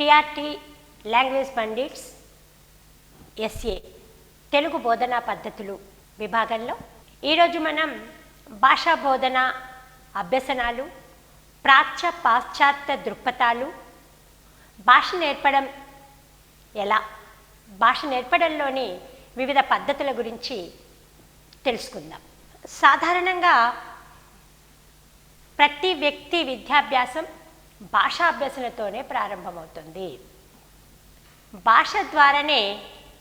TRT language pandits SA Telugu బోధనా పద్ధతులు విభాగంలో ఈరోజు మనం భాషా బోధన అభ్యసనాలు, ప్రాచ్య పాశ్చాత్య దృక్పథాలు, భాష నేర్పడం ఎలా, భాష నేర్పడంలోని వివిధ పద్ధతుల గురించి తెలుసుకుందాం. సాధారణంగా ప్రతి వ్యక్తి విద్యాభ్యాసం భాషాభ్యసనతోనే ప్రారంభమవుతుంది. భాష ద్వారానే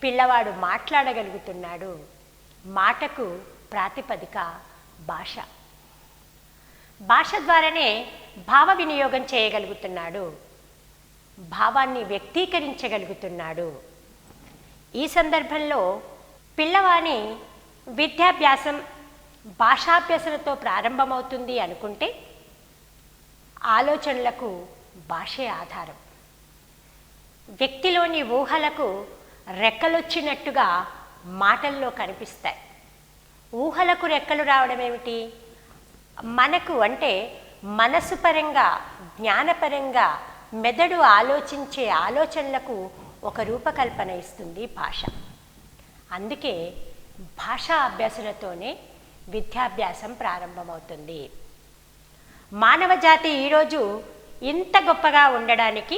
పిల్లవాడు మాట్లాడగలుగుతున్నాడు. మాటకు ప్రాతిపదిక భాష. భాష ద్వారానే భావ వినియోగం చేయగలుగుతున్నాడు, భావాన్ని వ్యక్తీకరించగలుగుతున్నాడు. ఈ సందర్భంలో పిల్లవాని విద్యాభ్యాసం భాషాభ్యసనతో ప్రారంభమవుతుంది అనుకుంటే ఆలోచనలకు భాషే ఆధారం. వ్యక్తిలోని ఊహలకు రెక్కలొచ్చినట్టుగా మాటల్లో కనిపిస్తాయి. ఊహలకు రెక్కలు రావడం ఏమిటి? మనకు అంటే మనసు పరంగా, జ్ఞానపరంగా మెదడు ఆలోచించే ఆలోచనలకు ఒక రూపకల్పన ఇస్తుంది భాష. అందుకే భాషా అభ్యసనతోనే విద్యాభ్యాసం ప్రారంభమవుతుంది. మానవ జాతి ఈరోజు ఇంత గొప్పగా ఉండడానికి,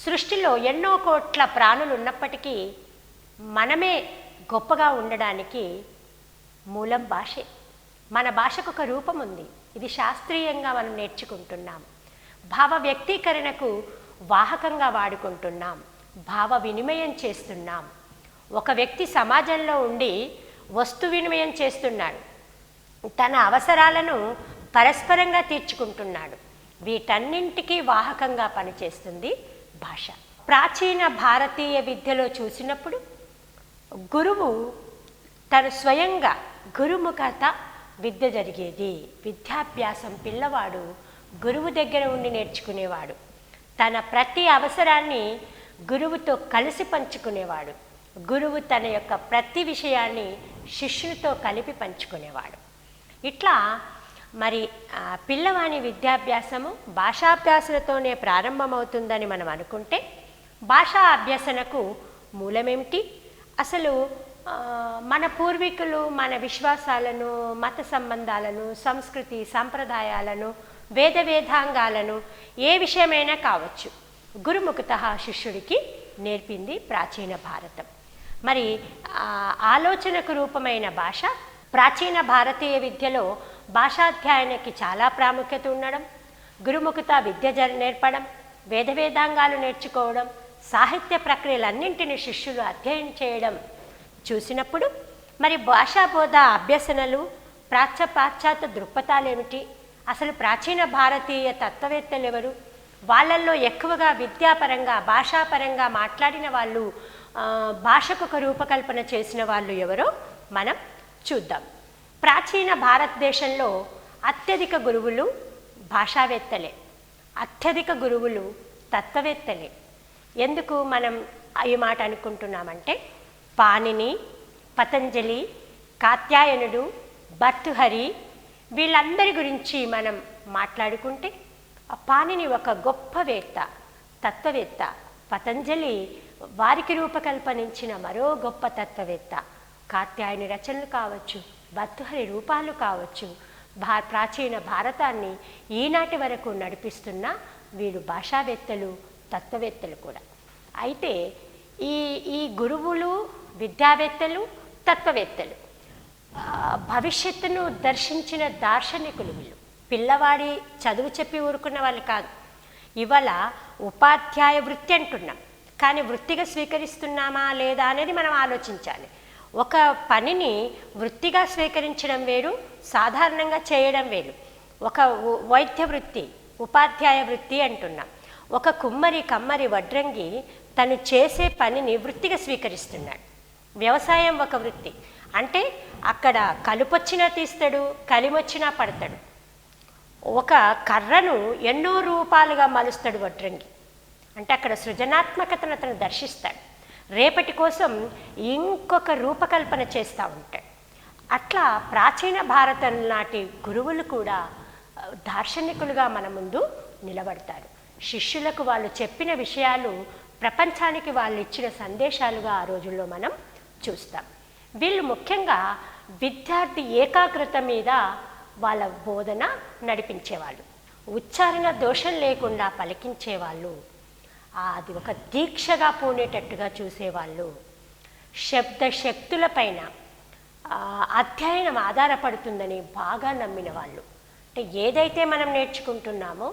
సృష్టిలో ఎన్నో కోట్ల ప్రాణులు ఉన్నప్పటికీ మనమే గొప్పగా ఉండడానికి మూలం భాషే. మన భాషకు ఒక రూపం ఉంది, ఇది శాస్త్రీయంగా మనం నేర్చుకుంటున్నాం. భావ వ్యక్తీకరణకు వాహకంగా వాడుకుంటున్నాం, భావ వినిమయం చేస్తున్నాం. ఒక వ్యక్తి సమాజంలో ఉండి వస్తు వినిమయం చేస్తున్నాడు, తన అవసరాలను పరస్పరంగా తీర్చుకుంటున్నాడు. వీటన్నింటికీ వాహకంగా పనిచేస్తుంది భాష. ప్రాచీన భారతీయ విద్యలో చూసినప్పుడు గురువు తను స్వయంగా గురుముఖత విద్య జరిగేది. విద్యాభ్యాసం పిల్లవాడు గురువు దగ్గర ఉండి నేర్చుకునేవాడు. తన ప్రతి అవసరాన్ని గురువుతో కలిసి పంచుకునేవాడు. గురువు తన యొక్క ప్రతి విషయాన్ని శిష్యునితో కలిపి పంచుకునేవాడు. ఇట్లా మరి పిల్లవాని విద్యాభ్యాసము భాషాభ్యాసనతోనే ప్రారంభమవుతుందని మనం అనుకుంటే భాషా అభ్యసనకు మూలమేమిటి? అసలు మన పూర్వీకులు మన విశ్వాసాలను, మత సంబంధాలను, సంస్కృతి సంప్రదాయాలను, వేదాంగాలను ఏ విషయమైనా కావచ్చు గురుముఖత శిష్యుడికి నేర్పింది ప్రాచీన భారతం. మరి ఆలోచనకు రూపమైన భాష ప్రాచీన భారతీయ విద్యలో భాషాధ్యాయనకి చాలా ప్రాముఖ్యత ఉండడం, గురుముఖత విద్య నేర్పడం, వేదాంగాలు నేర్చుకోవడం, సాహిత్య ప్రక్రియలన్నింటినీ శిష్యులు అధ్యయనం చేయడం చూసినప్పుడు మరి భాషాబోధ అభ్యసనలు, పాశ్చాత్య దృక్పథాలు ఏమిటి, అసలు ప్రాచీన భారతీయ తత్వవేత్తలు ఎవరు, వాళ్ళల్లో ఎక్కువగా విద్యాపరంగా భాషాపరంగా మాట్లాడిన వాళ్ళు, భాషకు ఒక రూపకల్పన చేసిన వాళ్ళు ఎవరో మనం చూద్దాం. ప్రాచీన భారతదేశంలో అత్యధిక గురువులు భాషావేత్తలే, అత్యధిక గురువులు తత్వవేత్తలే. ఎందుకు మనం ఈ మాట అనుకుంటున్నామంటే పాణిని, పతంజలి, కాత్యాయనుడు, భర్తృహరి వీళ్ళందరి గురించి మనం మాట్లాడుకుంటే పాణిని ఒక గొప్పవేత్త, తత్వవేత్త. పతంజలి వారికి రూపకల్పనించిన మరో గొప్ప తత్వవేత్త. కాత్యాయని రచనలు కావచ్చు, భర్తృహరి రూపాలు కావచ్చు, ప్రాచీన భారతాన్ని ఈనాటి వరకు నడిపిస్తున్న వీరు భాషావేత్తలు, తత్వవేత్తలు కూడా. అయితే ఈ గురువులు, విద్యావేత్తలు, తత్వవేత్తలు భవిష్యత్తును దర్శించిన దార్శనికులు వీళ్ళు. పిల్లవాడి చదువు చెప్పి ఊరుకున్న వాళ్ళు కాదు. ఇవాళ ఉపాధ్యాయ వృత్తి అంటున్నాం, కానీ వృత్తిగా స్వీకరిస్తున్నామా లేదా అనేది మనం ఆలోచించాలి. ఒక పనిని వృత్తిగా స్వీకరించడం వేరు, సాధారణంగా చేయడం వేరు. ఒక వైద్య వృత్తి, ఉపాధ్యాయ వృత్తి అంటున్నాం. ఒక కుమ్మరి, కమ్మరి, వడ్రంగి తను చేసే పనిని వృత్తిగా స్వీకరిస్తున్నాడు. వ్యవసాయం ఒక వృత్తి అంటే అక్కడ కలుపొచ్చినా తీస్తాడు, కలిమొచ్చినా పడతాడు. ఒక కర్రను ఎన్నో రూపాలుగా మలుస్తాడు వడ్రంగి అంటే అక్కడ సృజనాత్మకతను అతను దర్శిస్తాడు. రేపటి కోసం ఇంకొక రూపకల్పన చేస్తూ ఉంటాడు. అట్లా ప్రాచీన భారతం నాటి గురువులు కూడా దార్శనికులుగా మన ముందు నిలబడతారు. శిష్యులకు వాళ్ళు చెప్పిన విషయాలు ప్రపంచానికి వాళ్ళు ఇచ్చిన సందేశాలుగా ఆ రోజుల్లో మనం చూస్తాం. వీళ్ళు ముఖ్యంగా విద్యార్థి ఏకాగ్రత మీద వాళ్ళ బోధన నడిపించేవాళ్ళు. ఉచ్చారణ దోషం లేకుండా పలికించేవాళ్ళు. అది ఒక దీక్షగా పూనేటట్టుగా చూసేవాళ్ళు. శబ్ద శక్తులపైన అధ్యయనం ఆధారపడుతుందని బాగా నమ్మిన వాళ్ళు. అంటే ఏదైతే మనం నేర్చుకుంటున్నామో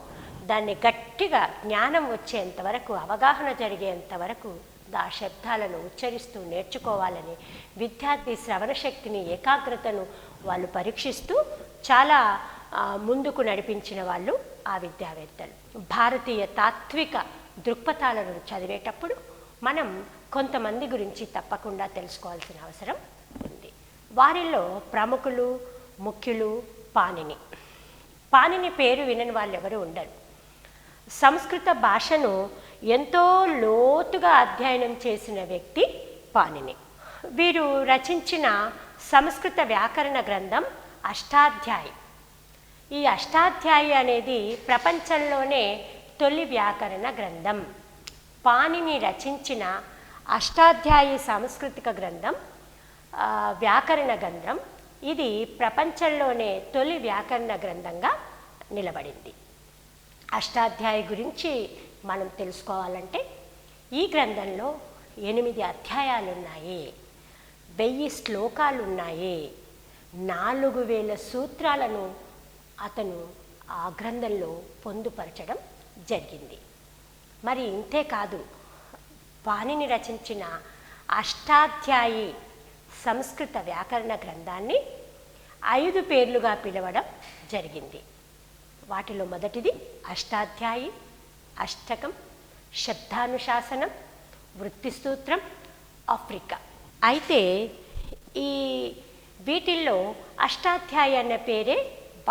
దాన్ని గట్టిగా జ్ఞానం వచ్చేంత వరకు, అవగాహన జరిగేంత వరకు ఆ శబ్దాలను ఉచ్చరిస్తూ నేర్చుకోవాలని విద్యార్థి శ్రవణ శక్తిని, ఏకాగ్రతను వాళ్ళు పరీక్షిస్తూ చాలా ముందుకు నడిపించిన వాళ్ళు ఆ విద్యావేత్తలు. భారతీయ తాత్విక దృక్పథాలను చదివేటప్పుడు మనం కొంతమంది గురించి తప్పకుండా తెలుసుకోవాల్సిన అవసరం ఉంది. వారిలో ప్రముఖులు, ముఖ్యులు పాణిని. పాణిని పేరు వినని వాళ్ళు ఎవరు ఉండరు. సంస్కృత భాషను ఎంతో లోతుగా అధ్యయనం చేసిన వ్యక్తి పాణిని. వీరు రచించిన సంస్కృత వ్యాకరణ గ్రంథం అష్టాధ్యాయి. ఈ అష్టాధ్యాయి అనేది ప్రపంచంలోనే తొలి వ్యాకరణ గ్రంథం. పాణిని రచించిన అష్టాధ్యాయి సాంస్కృతిక గ్రంథం, వ్యాకరణ గ్రంథం, ఇది ప్రపంచంలోనే తొలి వ్యాకరణ గ్రంథంగా నిలబడింది. అష్టాధ్యాయి గురించి మనం తెలుసుకోవాలంటే ఈ గ్రంథంలో 8 అధ్యాయాలు ఉన్నాయి, 1000 శ్లోకాలు ఉన్నాయి, 4000 సూత్రాలను అతను ఆ గ్రంథంలో పొందుపరచడం జరిగింది. మరి ఇంతే కాదు, పాణిని రచించిన అష్టాధ్యాయి సంస్కృత వ్యాకరణ గ్రంథాన్ని 5 పేర్లుగా పిలవడం జరిగింది. వాటిలో మొదటిది అష్టాధ్యాయి, అష్టకం, శబ్దానుశాసనం, వృత్తిసూత్రం, ఆఫ్రికా. అయితే ఈ వీటిల్లో అష్టాధ్యాయి అనే పేరే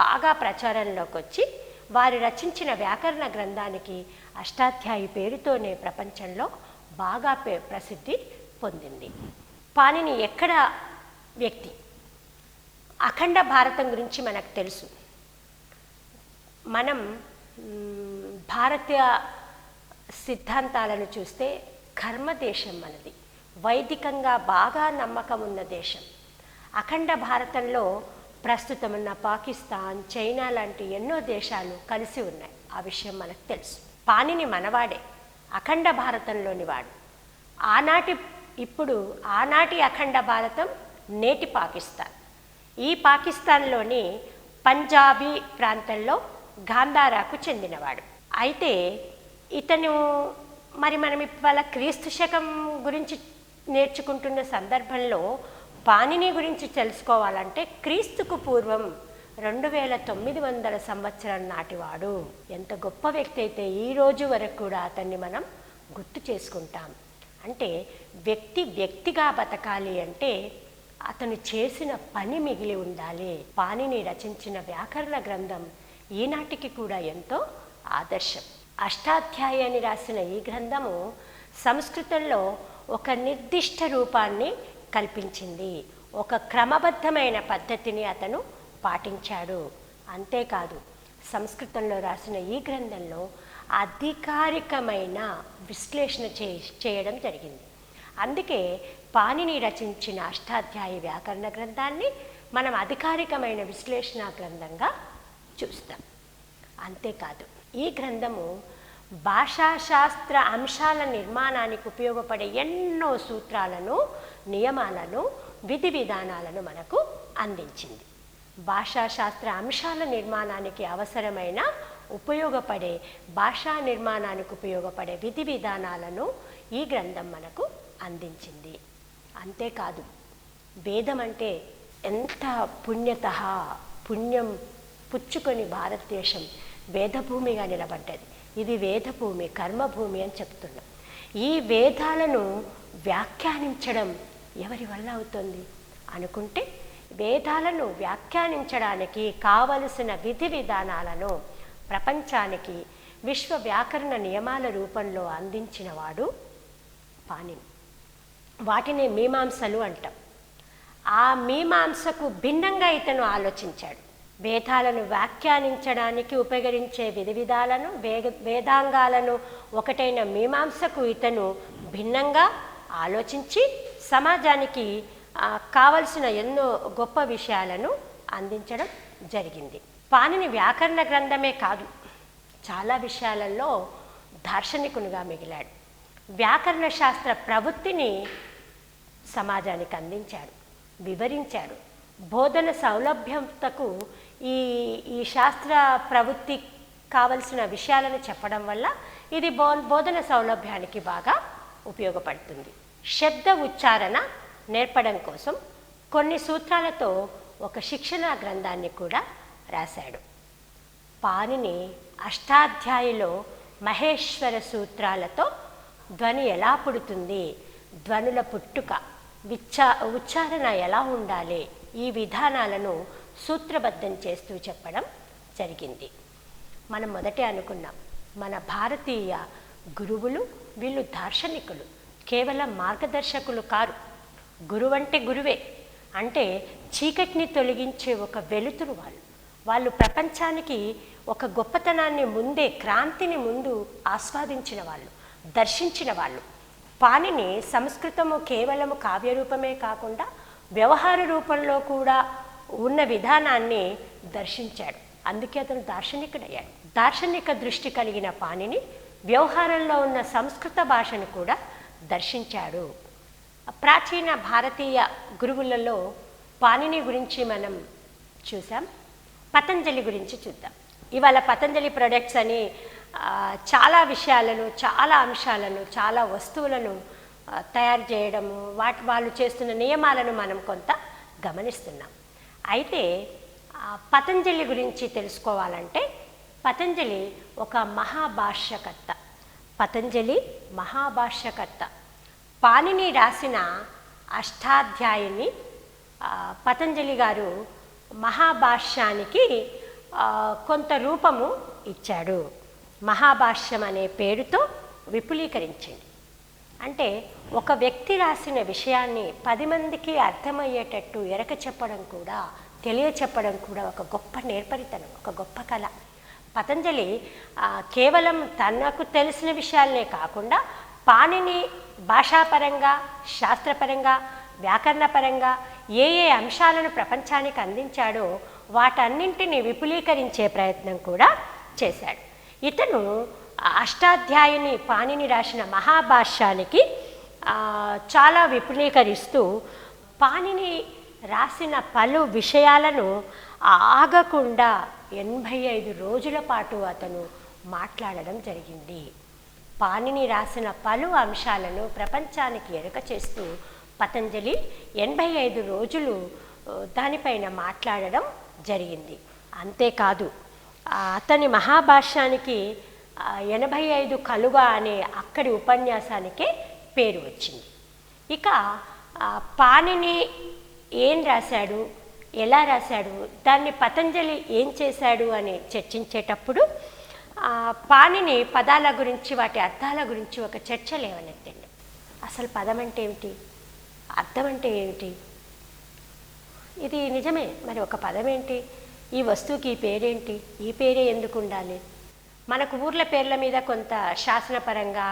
బాగా ప్రచారంలోకి వచ్చి వారు రచించిన వ్యాకరణ గ్రంథానికి అష్టాధ్యాయి పేరుతోనే ప్రపంచంలో బాగా ప్రసిద్ధి పొందింది. పాణిని ఎక్కడ వ్యక్తి? అఖండ భారతం గురించి మనకు తెలుసు. మనం భారతీయ సిద్ధాంతాలను చూస్తే కర్మదేశం మనది, వైదికంగా బాగా నమ్మకం ఉన్న దేశం. అఖండ భారతంలో ప్రస్తుతం ఉన్న పాకిస్తాన్, చైనా లాంటి ఎన్నో దేశాలు కలిసి ఉన్నాయి. ఆ విషయం మనకు తెలుసు. పాణిని మనవాడే, అఖండ భారతంలోని వాడు. ఆనాటి అఖండ భారతం నేటి పాకిస్తాన్. ఈ పాకిస్తాన్లోని పంజాబీ ప్రాంతంలో గాంధారాకు చెందినవాడు. అయితే ఇతను మనం ఇవాళ క్రీస్తు శకం గురించి నేర్చుకుంటున్న సందర్భంలో పాణిని గురించి తెలుసుకోవాలంటే క్రీస్తుకు పూర్వం 2900 సంవత్సరం నాటివాడు. ఎంత గొప్ప వ్యక్తి అయితే ఈ రోజు వరకు కూడా అతన్ని మనం గుర్తు చేసుకుంటాం. అంటే వ్యక్తిగా బతకాలి అంటే అతను చేసిన పని మిగిలి ఉండాలి. పాణిని రచించిన వ్యాకరణ గ్రంథం ఈనాటికి కూడా ఎంతో ఆదర్శం. అష్టాధ్యాయి అని రాసిన ఈ గ్రంథము సంస్కృతంలో ఒక నిర్దిష్ట రూపాన్ని కల్పించింది. ఒక క్రమబద్ధమైన పద్ధతిని అతను పాటించాడు. అంతేకాదు, సంస్కృతంలో రాసిన ఈ గ్రంథంలో అధికారికమైన విశ్లేషణ చేయడం జరిగింది. అందుకే పాణిని రచించిన అష్టాధ్యాయి వ్యాకరణ గ్రంథాన్ని మనం అధికారికమైన విశ్లేషణ గ్రంథంగా చూస్తాం. అంతేకాదు, ఈ గ్రంథము భాషాశాస్త్ర అంశాల నిర్మాణానికి ఉపయోగపడే ఎన్నో సూత్రాలను, నియమాలను, విధి విధానాలను మనకు అందించింది. భాషాశాస్త్ర అంశాల నిర్మాణానికి అవసరమైన ఉపయోగపడే భాషా నిర్మాణానికి ఉపయోగపడే విధి విధానాలను ఈ గ్రంథం మనకు అందించింది. అంతేకాదు, వేదం అంటే ఎంత పుణ్యం పుచ్చుకొని భారతదేశం వేదభూమిగా నిలబడ్డది. ఇది వేదభూమి, కర్మభూమి అని చెప్తున్నాం. ఈ వేదాలను వ్యాఖ్యానించడం ఎవరి వల్ల అవుతుంది అనుకుంటే, వేదాలను వ్యాఖ్యానించడానికి కావలసిన విధి విధానాలను ప్రపంచానికి విశ్వ వ్యాకరణ నియమాల రూపంలో అందించిన వాడు పాణిని. వాటిని మీమాంసలు అంటాం. ఆ మీమాంసకు భిన్నంగా ఇతను ఆలోచించాడు. వేదాలను వ్యాఖ్యానించడానికి ఉపయోగించే విధాలను వేదాంగాలను ఒకటైన మీమాంసకు ఇతను భిన్నంగా ఆలోచించి సమాజానికి కావలసిన ఎన్నో గొప్ప విషయాలను అందించడం జరిగింది. పాణిని వ్యాకరణ గ్రంథమే కాదు, చాలా విషయాలలో దార్శనికునిగా మిగిలాడు. వ్యాకరణ శాస్త్ర ప్రవృత్తిని సమాజానికి అందించాడు, వివరించాడు. బోధన సౌలభ్యతకు ఈ శాస్త్ర ప్రవృత్తి కావలసిన విషయాలను చెప్పడం వల్ల ఇది బోధన సౌలభ్యానికి బాగా ఉపయోగపడుతుంది. శబ్ద ఉచ్చారణ నేర్పడం కోసం కొన్ని సూత్రాలతో ఒక శిక్షణా గ్రంథాన్ని కూడా రాశాడు. పాణిని అష్టాధ్యాయిలో మహేశ్వర సూత్రాలతో ధ్వని ఎలా పుడుతుంది, ధ్వనుల పుట్టుక, ఉచ్చారణ ఎలా ఉండాలి, ఈ విధానాలను సూత్రబద్ధం చేస్తూ చెప్పడం జరిగింది. మనం మొదటే అనుకున్నాం, మన భారతీయ గురువులు వీళ్ళు దార్శనికులు, కేవలం మార్గదర్శకులు కారు. గురువు అంటే గురువే, అంటే చీకటిని తొలగించే ఒక వెలుతురు వాళ్ళు ప్రపంచానికి ఒక గొప్పతనాన్ని ముందే, క్రాంతిని ముందు ఆస్వాదించిన వాళ్ళు, దర్శించిన వాళ్ళు. పాణిని సంస్కృతము కేవలము కావ్యరూపమే కాకుండా వ్యవహార రూపంలో కూడా ఉన్న విధానాన్ని దర్శించాడు. అందుకే అతను దార్శనికుడయ్యాడు. దార్శనిక దృష్టి కలిగిన పాణిని వ్యవహారంలో ఉన్న సంస్కృత భాషను కూడా దర్శించాడు. ప్రాచీన భారతీయ గురువులలో పాణిని గురించి మనం చూసాం. పతంజలి గురించి చూద్దాం. ఇవాళ పతంజలి ప్రొడక్ట్స్ అని చాలా విషయాలను, చాలా అంశాలను, చాలా వస్తువులను తయారు చేయడము, వాళ్ళు చేస్తున్న నియమాలను మనం కొంత గమనిస్తున్నాం. అయితే పతంజలి గురించి తెలుసుకోవాలంటే పతంజలి ఒక మహాభాష్యకర్త. పతంజలి మహాభాష్యకర్త. పాణిని రాసిన అష్టాధ్యాయిని పతంజలి గారు మహాభాష్యానికి కొంత రూపము ఇచ్చాడు. మహాభాష్యం అనే పేరుతో విపులీకరించింది. అంటే ఒక వ్యక్తి రాసిన విషయాన్ని 10 మందికి అర్థమయ్యేటట్టు ఎరక చెప్పడం కూడా, తెలియచెప్పడం కూడా ఒక గొప్ప నేర్పరితనం, ఒక గొప్ప కళ. పతంజలి కేవలం తనకు తెలిసిన విషయాలనే కాకుండా పాణిని భాషాపరంగా, శాస్త్రపరంగా, వ్యాకరణపరంగా ఏ అంశాలను ప్రపంచానికి అందించాడో వాటన్నింటినీ విపులీకరించే ప్రయత్నం కూడా చేశాడు. ఇతను అష్టాధ్యాయిని పాణిని రాసిన మహాభాష్యానికి చాలా విపులీకరిస్తూ పాణిని రాసిన పలు విషయాలను ఆగకుండా 85 రోజుల పాటు అతను మాట్లాడడం జరిగింది. పాణిని రాసిన పలు అంశాలను ప్రపంచానికి ఎరుక చేస్తూ పతంజలి 85 రోజులు దానిపైన మాట్లాడడం జరిగింది. అంతేకాదు అతని మహాభాష్యానికి 85 కలుగ అనే అక్కడి ఉపన్యాసానికే పేరు వచ్చింది. ఇక పాణిని ఏం రాశాడు, ఎలా రాశాడు, దాన్ని పతంజలి ఏం చేశాడు అని చర్చించేటప్పుడు పాణిని పదాల గురించి, వాటి అర్థాల గురించి ఒక చర్చ లేవనెత్తండి. అసలు పదం అంటే ఏమిటి, అర్థం అంటే ఏమిటి? ఇది నిజమే. మరి ఒక పదం ఏంటి, ఈ వస్తువుకి ఈ పేరేంటి, ఈ పేరే ఎందుకు ఉండాలి? మనకు ఊర్ల పేర్ల మీద కొంత శాసనపరంగా,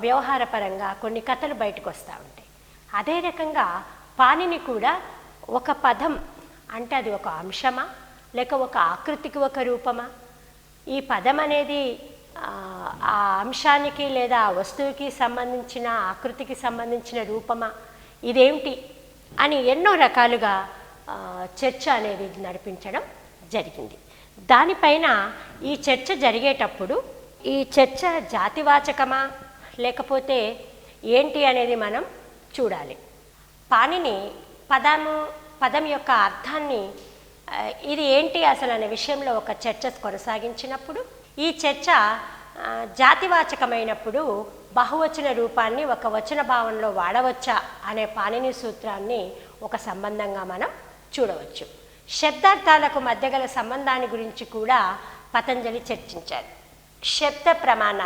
వ్యవహారపరంగా కొన్ని కథలు బయటకు వస్తూ ఉంటాయి. అదే రకంగా పాణిని కూడా ఒక పదం అంటే అది ఒక అంశమా, లేక ఒక ఆకృతికి ఒక రూపమా, ఈ పదం అనేది ఆ అంశానికి లేదా ఆ వస్తువుకి సంబంధించిన, ఆకృతికి సంబంధించిన రూపమా, ఇదేమిటి అని ఎన్నో రకాలుగా చర్చ అనేది నడిపించడం జరిగింది. దానిపైన ఈ చర్చ జరిగేటప్పుడు ఈ చర్చ జాతివాచకమా లేకపోతే ఏంటి అనేది మనం చూడాలి. పాణిని పదం యొక్క అర్థాన్ని ఇది ఏంటి అసలు అనే విషయంలో ఒక చర్చ కొనసాగించినప్పుడు ఈ చర్చ జాతివాచకమైనప్పుడు బహువచన రూపాన్ని ఒక వచన భావంలో వాడవచ్చా అనే పాణిని సూత్రాన్ని ఒక సంబంధంగా మనం చూడవచ్చు. శబ్దార్థాలకు మధ్య గల సంబంధాన్ని గురించి కూడా పతంజలి చర్చించారు. శబ్ద ప్రమాణ,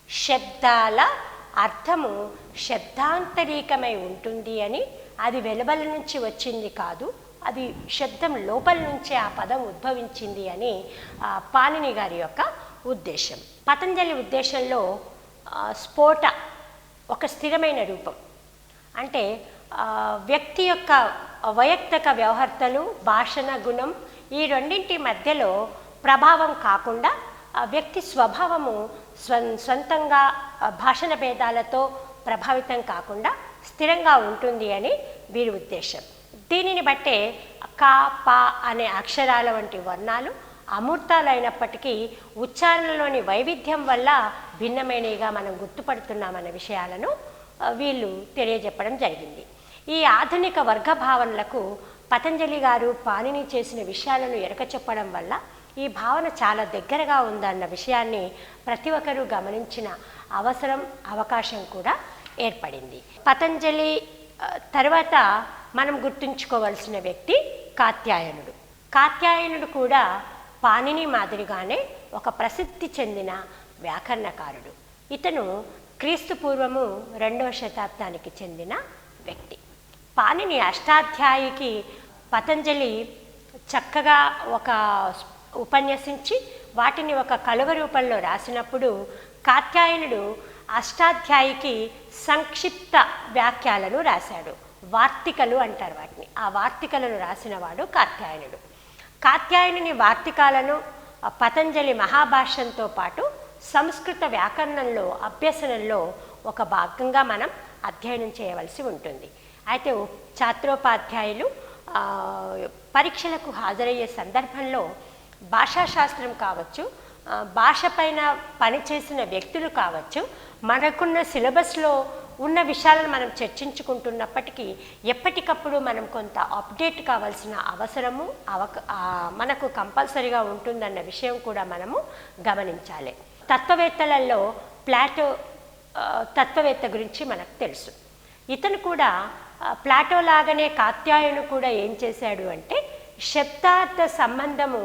శబ్దాల అర్థము శబ్దాంతరీకమై ఉంటుంది అని, అది వెలుబల నుంచి వచ్చింది కాదు, అది శబ్దం లోపల నుంచే ఆ పదం ఉద్భవించింది అని పాణిని గారి యొక్క ఉద్దేశం. పతంజలి ఉద్దేశంలో స్ఫోట ఒక స్థిరమైన రూపం, అంటే వ్యక్తి యొక్క వైయక్తిక వ్యవహార్తలు, భాషణ గుణం ఈ రెండింటి మధ్యలో ప్రభావం కాకుండా వ్యక్తి స్వభావము స్వంతంగా భాషణ భేదాలతో ప్రభావితం కాకుండా స్థిరంగా ఉంటుంది అని వీరి ఉద్దేశం. దీనిని బట్టే కా, పా అనే అక్షరాల వంటి వర్ణాలు అమూర్తాలైనప్పటికీ ఉచ్చారణలోని వైవిధ్యం వల్ల భిన్నమైనవిగా మనం గుర్తుపడుతున్నామన్న విషయాలను వీళ్ళు తెలియజెప్పడం జరిగింది. ఈ ఆధునిక వర్గ భావనలకు పతంజలి గారు పాణిని చేసిన విషయాలను ఎరక చెప్పడం వల్ల ఈ భావన చాలా దగ్గరగా ఉందన్న విషయాన్ని ప్రతి ఒక్కరూ గమనించిన అవసరం, అవకాశం కూడా ఏర్పడింది. పతంజలి తర్వాత మనం గుర్తుంచుకోవలసిన వ్యక్తి కాత్యాయనుడు. కాత్యాయనుడు కూడా పాణిని మాదిరిగానే ఒక ప్రసిద్ధి చెందిన వ్యాకరణకారుడు. ఇతను క్రీస్తు పూర్వము 2వ శతాబ్దానికి చెందిన వ్యక్తి. పాణిని అష్టాధ్యాయికి పతంజలి చక్కగా ఒక ఉపన్యసించి వాటిని ఒక కలువ రూపంలో రాసినప్పుడు కాత్యాయనుడు అష్టాధ్యాయికి సంక్షిప్త వ్యాఖ్యలను రాశాడు. వార్తికలు అంటారు వాటిని. ఆ వార్తికలను రాసినవాడు కాత్యాయనుడు. కాత్యాయనుని వార్తికాలను పతంజలి మహాభాష్యంతో పాటు సంస్కృత వ్యాకరణంలో అభ్యసనంలో ఒక భాగంగా మనం అధ్యయనం చేయవలసి ఉంటుంది. అయితే ఛాత్రోపాధ్యాయులు పరీక్షలకు హాజరయ్యే సందర్భంలో భాషాశాస్త్రం కావచ్చు, భాష పైన పనిచేసిన వ్యక్తులు కావచ్చు, మనకున్న సిలబస్లో ఉన్న విషయాలను మనం చర్చించుకుంటున్నప్పటికీ ఎప్పటికప్పుడు మనం కొంత అప్డేట్ కావాల్సిన అవసరము మనకు కంపల్సరీగా ఉంటుందన్న విషయం కూడా మనము గమనించాలి. తత్వవేత్తలలో ప్లాటో తత్వవేత్త గురించి మనకు తెలుసు. ఇతను కూడా ప్లాటో లాగానే కాత్యాయను కూడా ఏం చేశాడు అంటే శబ్దార్థ సంబంధము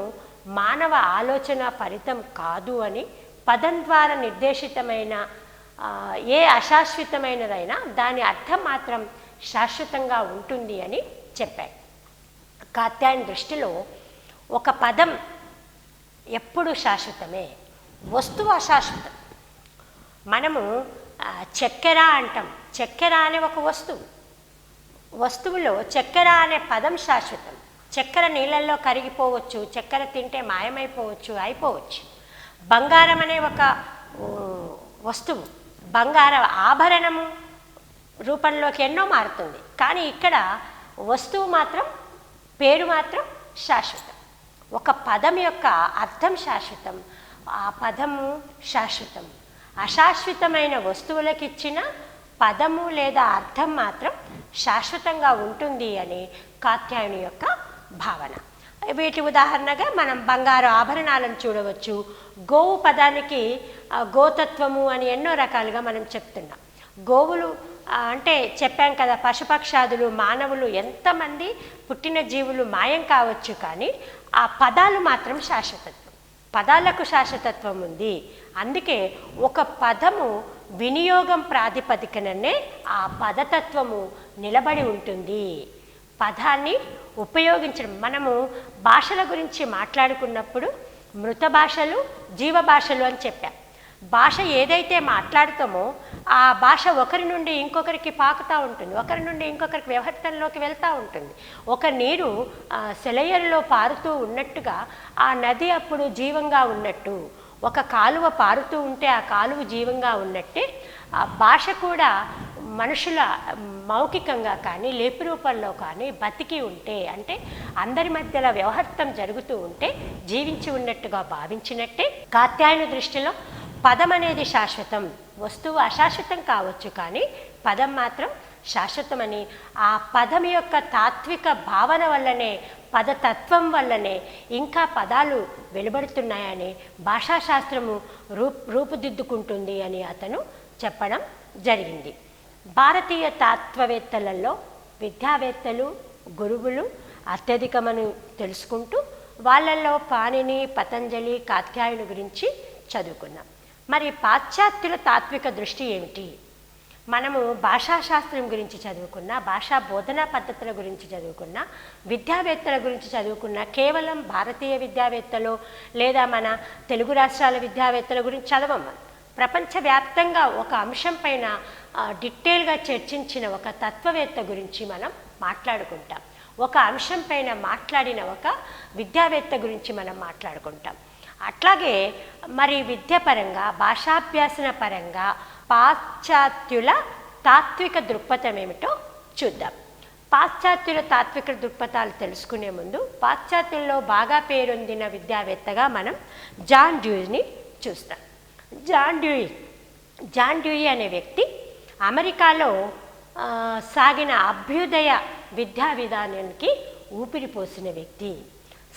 మానవ ఆలోచన ఫలితం కాదు అని, పదం ద్వారా నిర్దేశితమైన ఏ అశాశ్వతమైనదైనా దాని అర్థం మాత్రం శాశ్వతంగా ఉంటుంది అని చెప్పాడు. కాత్యాయన దృష్టిలో ఒక పదం ఎప్పుడు శాశ్వతమే, వస్తువు అశాశ్వతం. మనము చక్కెర అంటాం. చక్కెర అనే ఒక వస్తువులో చక్కెర అనే పదం శాశ్వతం. చక్కెర నీళ్ళల్లో కరిగిపోవచ్చు, చక్కెర తింటే మాయమైపోవచ్చు, అయిపోవచ్చు. బంగారం అనే ఒక వస్తువు బంగార ఆభరణము రూపంలోకి ఎన్నో మారుతుంది. కానీ ఇక్కడ వస్తువు మాత్రం, పేరు మాత్రం శాశ్వతం. ఒక పదం యొక్క అర్థం శాశ్వతం, ఆ పదము శాశ్వతం. అశాశ్వతమైన వస్తువులకు ఇచ్చిన పదము లేదా అర్థం మాత్రం శాశ్వతంగా ఉంటుంది అని కాత్యాయని యొక్క భావన. వీటి ఉదాహరణగా మనం బంగారు ఆభరణాలను చూడవచ్చు. గోవు పదానికి గోతత్వము అని ఎన్నో రకాలుగా మనం చెప్తున్నాం. గోవులు అంటే చెప్పాం కదా, పశుపక్షాదులు, మానవులు, ఎంతమంది పుట్టిన జీవులు మాయం కావచ్చు, కానీ ఆ పదాలు మాత్రం శాశ్వతత్వం. పదాలకు శాశ్వతత్వం ఉంది. అందుకే ఒక పదము వినియోగం ప్రాతిపదికననే ఆ పదతత్వము నిలబడి ఉంటుంది. పదాన్ని ఉపయోగించడం, మనము భాషల గురించి మాట్లాడుకున్నప్పుడు మృత భాషలు, జీవ భాషలు అని చెప్పాం. భాష ఏదైతే మాట్లాడుతామో ఆ భాష ఒకరి నుండి ఇంకొకరికి పాకుతూ ఉంటుంది, ఒకరి నుండి ఇంకొకరికి వ్యవహారంలోకి వెళ్తూ ఉంటుంది. ఒక నీరు సెలయేరులో పారుతూ ఉన్నట్టుగా ఆ నది అప్పుడు జీవంగా ఉన్నట్టు, ఒక కాలువ పారుతూ ఉంటే ఆ కాలువ జీవంగా ఉన్నట్టే ఆ భాష కూడా మనుషుల మౌఖికంగా కానీ లేపి రూపంలో కానీ బతికి ఉంటే, అంటే అందరి మధ్యలో వ్యవహారం జరుగుతూ ఉంటే జీవించి ఉన్నట్టుగా భావించినట్టే కాత్యాయన దృష్టిలో పదం అనేది శాశ్వతం. వస్తువు అశాశ్వతం కావచ్చు, కానీ పదం మాత్రం శాశ్వతమని, ఆ పదం యొక్క తాత్విక భావన వల్లనే, పదతత్వం వల్లనే ఇంకా పదాలు వెలువడుతున్నాయని, భాషాశాస్త్రము రూపుదిద్దుకుంటుంది అని అతను చెప్పడం జరిగింది. భారతీయ తత్వవేత్తలలో విద్యావేత్తలు, గురువులు అత్యధికమని తెలుసుకుంటూ వాళ్ళల్లో పాణిని, పతంజలి, కాత్యాయని గురించి చదువుకున్నాం. మరి పాశ్చాత్యుల తాత్విక దృష్టి ఏమిటి? మనము భాషాశాస్త్రం గురించి చదువుకున్న, భాషా బోధనా పద్ధతుల గురించి చదువుకున్న, విద్యావేత్తల గురించి చదువుకున్న, కేవలం భారతీయ విద్యావేత్తలు లేదా మన తెలుగు రాష్ట్రాల విద్యావేత్తల గురించి చదవము. ప్రపంచవ్యాప్తంగా ఒక అంశం పైన డీటెయిల్గా చర్చించిన ఒక తత్వవేత్త గురించి మనం మాట్లాడుకుంటాం. ఒక అంశం పైన మాట్లాడిన ఒక విద్యావేత్త గురించి మనం మాట్లాడుకుంటాం. అట్లాగే మరి విద్యపరంగా, భాషాభ్యాసన పరంగా పాశ్చాత్యుల తాత్విక దృక్పథం ఏమిటో చూద్దాం. పాశ్చాత్యుల తాత్విక దృక్పథాలు తెలుసుకునే ముందు పాశ్చాత్యుల్లో బాగా పేరొందిన విద్యావేత్తగా మనం జాన్ డ్యూయీని చూస్తాం. జాన్ డ్యూయీ అనే వ్యక్తి అమెరికాలో సాగిన అభ్యుదయ విద్యా విధానానికి ఊపిరిపోసిన వ్యక్తి.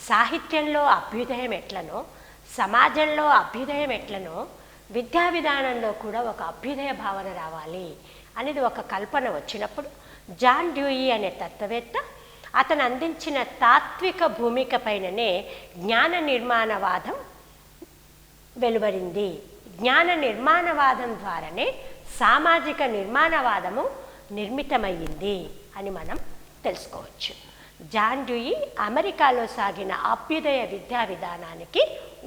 సాహిత్యంలో అభ్యుదయం ఎట్లనో, సమాజంలో అభ్యుదయం ఎట్లనో, విద్యా విధానంలో కూడా ఒక అభ్యుదయ భావన రావాలి అనేది ఒక కల్పన వచ్చినప్పుడు జాన్ డ్యూయీ అనే తత్వవేత్త అతను అందించిన తాత్విక భూమిక పైననే జ్ఞాన నిర్మాణవాదం వెలువడింది. జ్ఞాన నిర్మాణవాదం ద్వారానే సామాజిక నిర్మాణవాదము నిర్మితమయ్యింది అని మనం తెలుసుకోవచ్చు. జాన్ డ్యూయీ అమెరికాలో సాగిన అభ్యుదయ విద్యా విధానానికి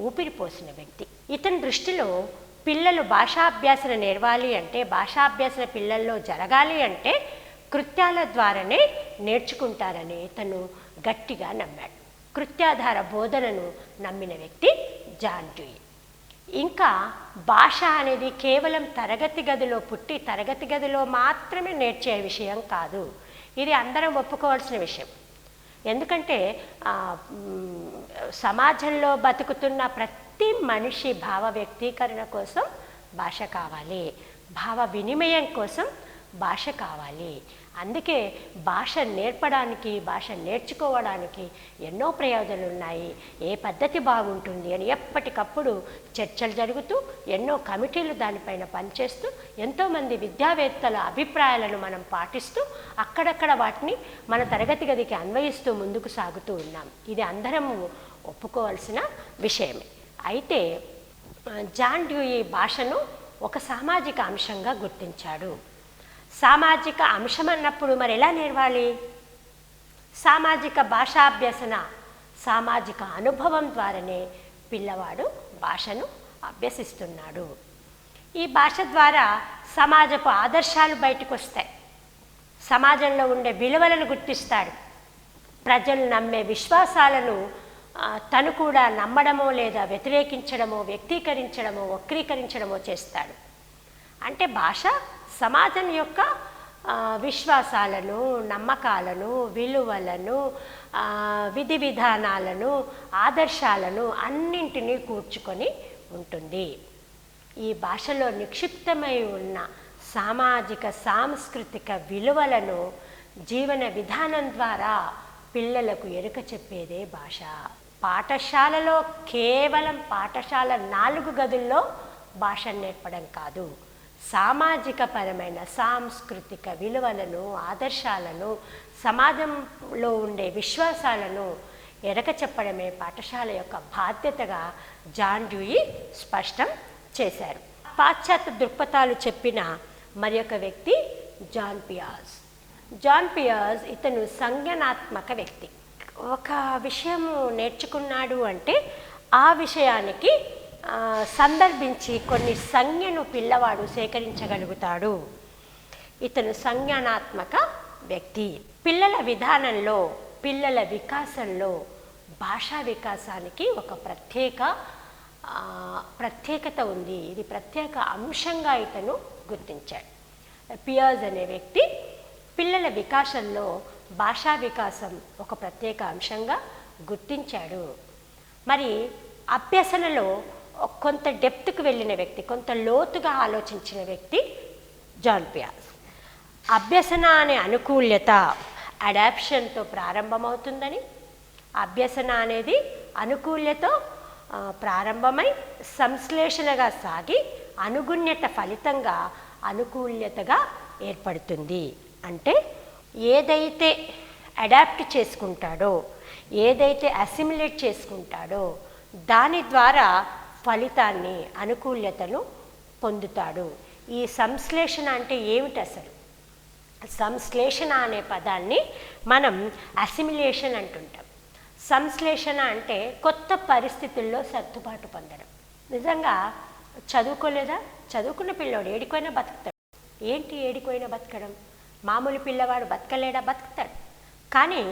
ఊపిరిపోసిన వ్యక్తి. ఇతని దృష్టిలో పిల్లలు భాషాభ్యాసన నేర్వాలి అంటే, భాషాభ్యాసన పిల్లల్లో జరగాలి అంటే కృత్యాల ద్వారానే నేర్చుకుంటారని ఇతను గట్టిగా నమ్మాడు. కృత్యాధార బోధనను నమ్మిన వ్యక్తి జాన్ డ్యూయీ. ఇంకా భాష అనేది కేవలం తరగతి గదిలో పుట్టి తరగతి గదిలో మాత్రమే నేర్చే విషయం కాదు. ఇది అందరం ఒప్పుకోవాల్సిన విషయం. ఎందుకంటే సమాజంలో బతుకుతున్న ప్రతి మనిషి భావ వ్యక్తీకరణ కోసం భాష కావాలి, భావ వినిమయం కోసం భాష కావాలి. అందుకే భాష నేర్పడానికి, భాష నేర్చుకోవడానికి ఎన్నో ప్రయోజనాలు ఉన్నాయి. ఏ పద్ధతి బాగుంటుంది అని ఎప్పటికప్పుడు చర్చలు జరుగుతూ, ఎన్నో కమిటీలు దానిపైన పనిచేస్తూ, ఎంతోమంది విద్యావేత్తల అభిప్రాయాలను మనం పాటిస్తూ అక్కడక్కడ వాటిని మన తరగతి గదికి అన్వయిస్తూ ముందుకు సాగుతూ ఉన్నాం. ఇది అందరము ఒప్పుకోవాల్సిన విషయమే. అయితే జాన్ డ్యూయీ భాషను ఒక సామాజిక అంశంగా గుర్తించాడు. సామాజిక అంశం అన్నప్పుడు మరి ఎలా నేర్వాలి? సామాజిక భాషాభ్యసన, సామాజిక అనుభవం ద్వారానే పిల్లవాడు భాషను అభ్యసిస్తున్నాడు. ఈ భాష ద్వారా సమాజపు ఆదర్శాలు బయటకు వస్తాయి. సమాజంలో ఉండే విలువలను గుర్తిస్తాడు. ప్రజలు నమ్మే విశ్వాసాలను తను కూడా నమ్మడమో లేదా వ్యతిరేకించడమో, వ్యక్తీకరించడమో, వక్రీకరించడమో చేస్తాడు. అంటే భాష సమాజం యొక్క విశ్వాసాలను, నమ్మకాలను, విలువలను, విధి విధానాలను, ఆదర్శాలను అన్నింటినీ కూర్చుకొని ఉంటుంది. ఈ భాషలో నిక్షిప్తమై ఉన్న సామాజిక సాంస్కృతిక విలువలను జీవన విధానం ద్వారా పిల్లలకు ఎరుక చెప్పేదే భాష. పాఠశాలలో కేవలం పాఠశాల 4 గదుల్లో భాష నేర్పడం కాదు, సామాజిక పరమైన సాంస్కృతిక విలువలను, ఆదర్శాలను, సమాజంలో ఉండే విశ్వాసాలను ఎరక చెప్పడమే పాఠశాల యొక్క బాధ్యతగా జాన్ డ్యూయీ స్పష్టం చేశారు. పాశ్చాత్య దృక్పథాలు చెప్పిన మరి ఒక వ్యక్తి జాన్ పియాజ్. జాన్ పియాజ్ ఇతను సంజ్ఞానాత్మక వ్యక్తి. ఒక విషయము నేర్చుకున్నాడు అంటే ఆ విషయానికి సందర్భించి కొన్ని సంజ్ఞను పిల్లవాడు సేకరించగలుగుతాడు. ఇతను సంజ్ఞానాత్మక వ్యక్తి. పిల్లల విధానంలో, పిల్లల వికాసంలో భాషా వికాసానికి ఒక ప్రత్యేకత ఉంది. ఇది ప్రత్యేక అంశంగా ఇతను గుర్తించాడు. పియాజ్ అనే వ్యక్తి పిల్లల వికాసంలో భాషా వికాసం ఒక ప్రత్యేక అంశంగా గుర్తించాడు. మరి అభ్యసనలో కొంత డెప్త్కి వెళ్ళిన వ్యక్తి, కొంత లోతుగా ఆలోచించిన వ్యక్తి జాన్ పియాజ్. అభ్యసన అనే అనుకూల్యత అడాప్షన్తో ప్రారంభమవుతుందని, అభ్యసన అనేది అనుకూల్యతో ప్రారంభమై సంశ్లేషణగా సాగి అనుగుణ్యత ఫలితంగా అనుకూల్యతగా ఏర్పడుతుంది. అంటే ఏదైతే అడాప్ట్ చేసుకుంటాడో, ఏదైతే అసిమిలేట్ చేసుకుంటాడో దాని ద్వారా ఫలితాన్ని, అనుకూల్యతను పొందుతాడు. ఈ సంశ్లేషణ అంటే ఏమిటి అసలు? సంశ్లేషణ అనే పదాన్ని మనం అసిమిలేషన్ అంటుంటాం. సంశ్లేషణ అంటే కొత్త పరిస్థితుల్లో సర్దుబాటు పొందడం. నిజంగా చదువుకోలేదా? చదువుకున్న పిల్లోడు ఏడిపోయినా బతుకుతాడు. ఏంటి ఏడిపోయినా బతకడం? మామూలు పిల్లవాడు బతకలేడా? బతుకుతాడు. కానీ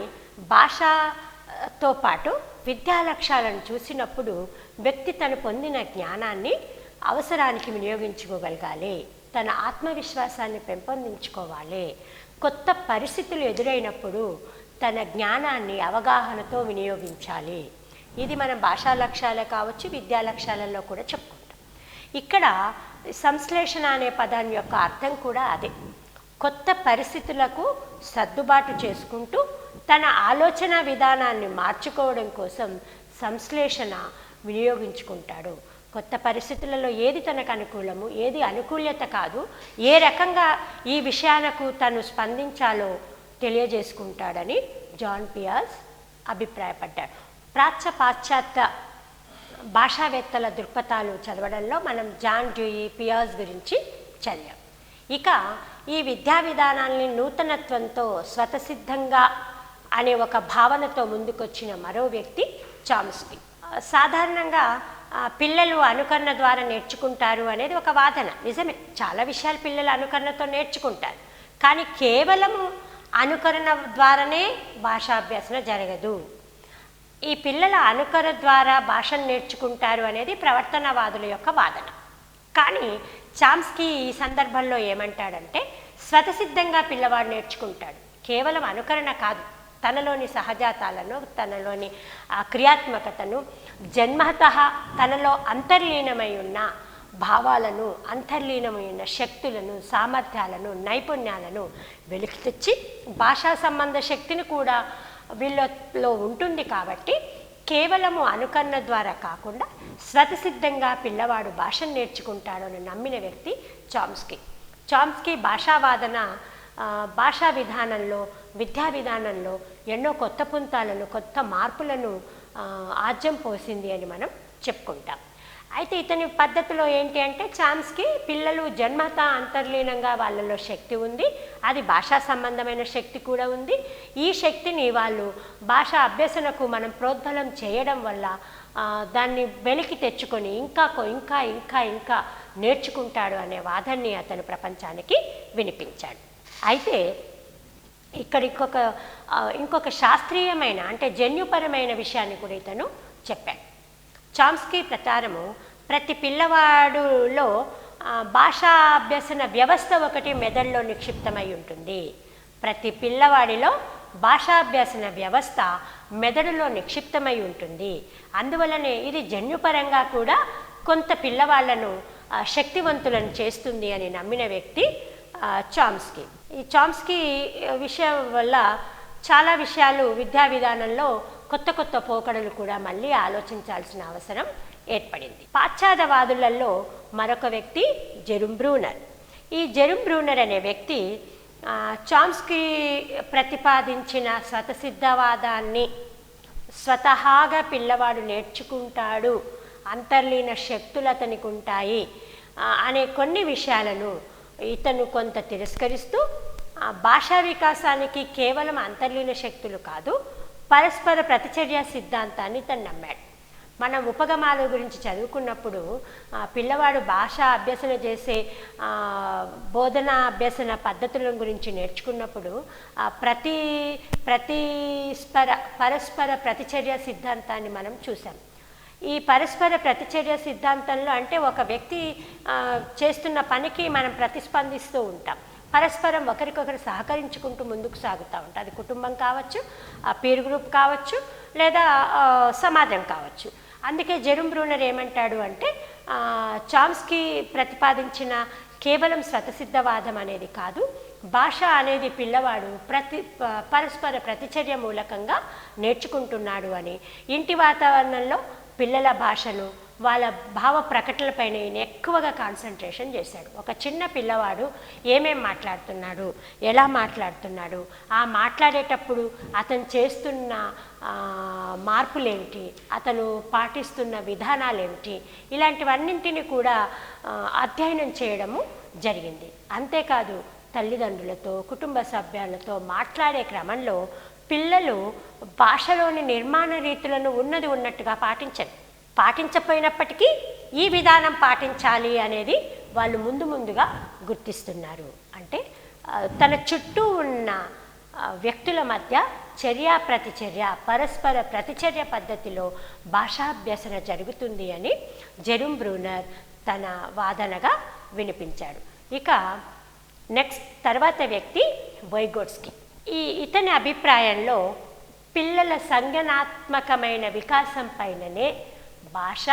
భాషతో పాటు విద్యా లక్ష్యాలను చూసినప్పుడు వ్యక్తి తను పొందిన జ్ఞానాన్ని అవసరానికి వినియోగించుకోగలగాలి, తన ఆత్మవిశ్వాసాన్ని పెంపొందించుకోవాలి. కొత్త పరిస్థితులు ఎదురైనప్పుడు తన జ్ఞానాన్ని అవగాహనతో వినియోగించాలి. ఇది మనం భాషా లక్ష్యాలే కావచ్చు, విద్యా లక్ష్యాలలో కూడా చెప్పుకుంటాం. ఇక్కడ సంశ్లేషణ అనే పదాన్ని యొక్క అర్థం కూడా అదే. కొత్త పరిస్థితులకు సర్దుబాటు చేసుకుంటూ తన ఆలోచన విధానాన్ని మార్చుకోవడం కోసం సంశ్లేషణ వినియోగించుకుంటాడు. కొత్త పరిస్థితులలో ఏది తనకు అనుకూలము, ఏది అనుకూల్యత కాదు, ఏ రకంగా ఈ విషయాలకు తను స్పందించాలో తెలియజేసుకుంటాడని జాన్ పియాజ్ అభిప్రాయపడ్డాడు. పాశ్చాత్య భాషావేత్తల దృక్పథాలు చదవడంలో మనం జాన్ డ్యూయి, పియాజ్ గురించి చదివాం. ఇక ఈ విద్యా విధానాల్ని నూతనత్వంతో స్వతసిద్ధంగా అనే ఒక భావనతో ముందుకొచ్చిన మరో వ్యక్తి చామ్స్కీ. సాధారణంగా పిల్లలు అనుకరణ ద్వారా నేర్చుకుంటారు అనేది ఒక వాదన. నిజమే, చాలా విషయాలు పిల్లలు అనుకరణతో నేర్చుకుంటారు. కానీ కేవలము అనుకరణ ద్వారానే భాషాభ్యాసన జరగదు. ఈ పిల్లల అనుకరణ ద్వారా భాషను నేర్చుకుంటారు అనేది ప్రవర్తనవాదుల యొక్క వాదన. కానీ చామ్స్కీ ఈ సందర్భంలో ఏమంటాడంటే, స్వతసిద్ధంగా పిల్లవాడు నేర్చుకుంటాడు, కేవలం అనుకరణ కాదు. తనలోని సహజాతాలను, తనలోని క్రియాత్మకతను, జన్మతః తనలో అంతర్లీనమై ఉన్న భావాలను, అంతర్లీనమై ఉన్న శక్తులను, సామర్థ్యాలను, నైపుణ్యాలను వెలికి తెచ్చి భాషా సంబంధ శక్తిని కూడా వీళ్ళలో ఉంటుంది. కాబట్టి కేవలము అనుకరణ ద్వారా కాకుండా స్వతసిద్ధంగా పిల్లవాడు భాషను నేర్చుకుంటాడు అని నమ్మిన వ్యక్తి చామ్స్కీ. చామ్స్కీ భాషావాదన భాషా విధానంలో, విద్యా విధానంలో ఎన్నో కొత్త పుంతాలను, కొత్త మార్పులను ఆజ్యం పోసింది అని మనం చెప్పుకుంటాం. అయితే ఇతని పద్ధతిలో ఏంటి అంటే, చామ్స్కీ పిల్లలు జన్మత అంతర్లీనంగా వాళ్ళలో శక్తి ఉంది, అది భాషా సంబంధమైన శక్తి కూడా ఉంది. ఈ శక్తిని వాళ్ళు భాషా అభ్యసనకు మనం ప్రోద్బలం చేయడం వల్ల దాన్ని వెలికి తెచ్చుకొని ఇంకా ఇంకా ఇంకా ఇంకా నేర్చుకుంటాడు అనే వాదనని అతను ప్రపంచానికి వినిపించాడు. అయితే ఇక్కడ ఇంకొక శాస్త్రీయమైన అంటే జన్యుపరమైన విషయాన్ని కూడా ఇతను చెప్పాడు. చామ్స్కీ ప్రకారము ప్రతి పిల్లవాడులో భాషా అభ్యసన వ్యవస్థ ఒకటి మెదడులో నిక్షిప్తమై ఉంటుంది. ప్రతి పిల్లవాడిలో భాషాభ్యాసన వ్యవస్థ మెదడులో నిక్షిప్తమై ఉంటుంది. అందువలనే ఇది జన్యుపరంగా కూడా కొంత పిల్లవాళ్లను శక్తివంతులను చేస్తుంది అని నమ్మిన వ్యక్తి చామ్స్కీ. ఈ చామ్స్కీ విషయం వల్ల చాలా విషయాలు విద్యా విధానంలో కొత్త కొత్త పోకడలు కూడా మళ్ళీ ఆలోచించాల్సిన అవసరం ఏర్పడింది. పాశ్చాత్యవాదులలో మరొక వ్యక్తి జెరూమ్ బ్రూనర్. ఈ జెరూమ్ బ్రూనర్ అనే వ్యక్తి చామ్స్కీ ప్రతిపాదించిన స్వతసిద్ధవాదాన్ని, స్వతహాగా పిల్లవాడు నేర్చుకుంటాడు, అంతర్లీన శక్తులు అతనికి ఉంటాయి అనే కొన్ని విషయాలను ఇతను కొంత తిరస్కరిస్తూ భాషా వికాసానికి కేవలం అంతర్లీన శక్తులు కాదు, పరస్పర ప్రతిచర్య సిద్ధాంతాన్ని తను నమ్మాడు. మనం ఉపగమాల గురించి చదువుకున్నప్పుడు పిల్లవాడు భాష అభ్యసన చేసే బోధనా అభ్యసన పద్ధతుల గురించి నేర్చుకున్నప్పుడు పరస్పర ప్రతిచర్య సిద్ధాంతాన్ని మనం చూసాం. ఈ పరస్పర ప్రతిచర్య సిద్ధాంతంలో అంటే ఒక వ్యక్తి చేస్తున్న పనికి మనం ప్రతిస్పందిస్తూ ఉంటాం, పరస్పరం ఒకరికొకరు సహకరించుకుంటూ ముందుకు సాగుతూ ఉంటాం. అది కుటుంబం కావచ్చు, పీర్ గ్రూప్ కావచ్చు, లేదా సమాజం కావచ్చు. అందుకే జెరూమ్ బ్రూనర్ ఏమంటాడు అంటే, చామ్స్కీ ప్రతిపాదించిన కేవలం స్వతసిద్ధవాదం అనేది కాదు, భాష అనేది పిల్లవాడు పరస్పర ప్రతిచర్య మూలకంగా నేర్చుకుంటున్నాడు అని. ఇంటి వాతావరణంలో పిల్లల భాషను వాళ్ళ భావ ప్రకటనలపైన ఈయన ఎక్కువగా కాన్సన్ట్రేషన్ చేశాడు. ఒక చిన్న పిల్లవాడు ఏమేం మాట్లాడుతున్నాడు, ఎలా మాట్లాడుతున్నాడు, ఆ మాట్లాడేటప్పుడు అతను చేస్తున్న మార్పులేమిటి, అతను పాటిస్తున్న విధానాలేమిటి, ఇలాంటివన్నింటినీ కూడా అధ్యయనం చేయడము జరిగింది. అంతేకాదు తల్లిదండ్రులతో, కుటుంబ సభ్యులతో మాట్లాడే క్రమంలో పిల్లలు భాషలోని నిర్మాణ రీతులను ఉన్నది ఉన్నట్టుగా పాటించకపోయినప్పటికీ ఈ విధానం పాటించాలి అనేది వాళ్ళు ముందుగా గుర్తిస్తున్నారు. అంటే తన చుట్టూ ఉన్న వ్యక్తుల మధ్య చర్య ప్రతిచర్య, పరస్పర ప్రతిచర్య పద్ధతిలో భాషాభ్యసన జరుగుతుంది అని జెరూమ్ బ్రూనర్ తన వాదనగా వినిపించాడు. ఇక నెక్స్ట్ తర్వాత వ్యక్తి వైగోట్స్కీ. ఇతని అభిప్రాయంలో పిల్లల సంజ్ఞానాత్మకమైన వికాసం పైననే భాష,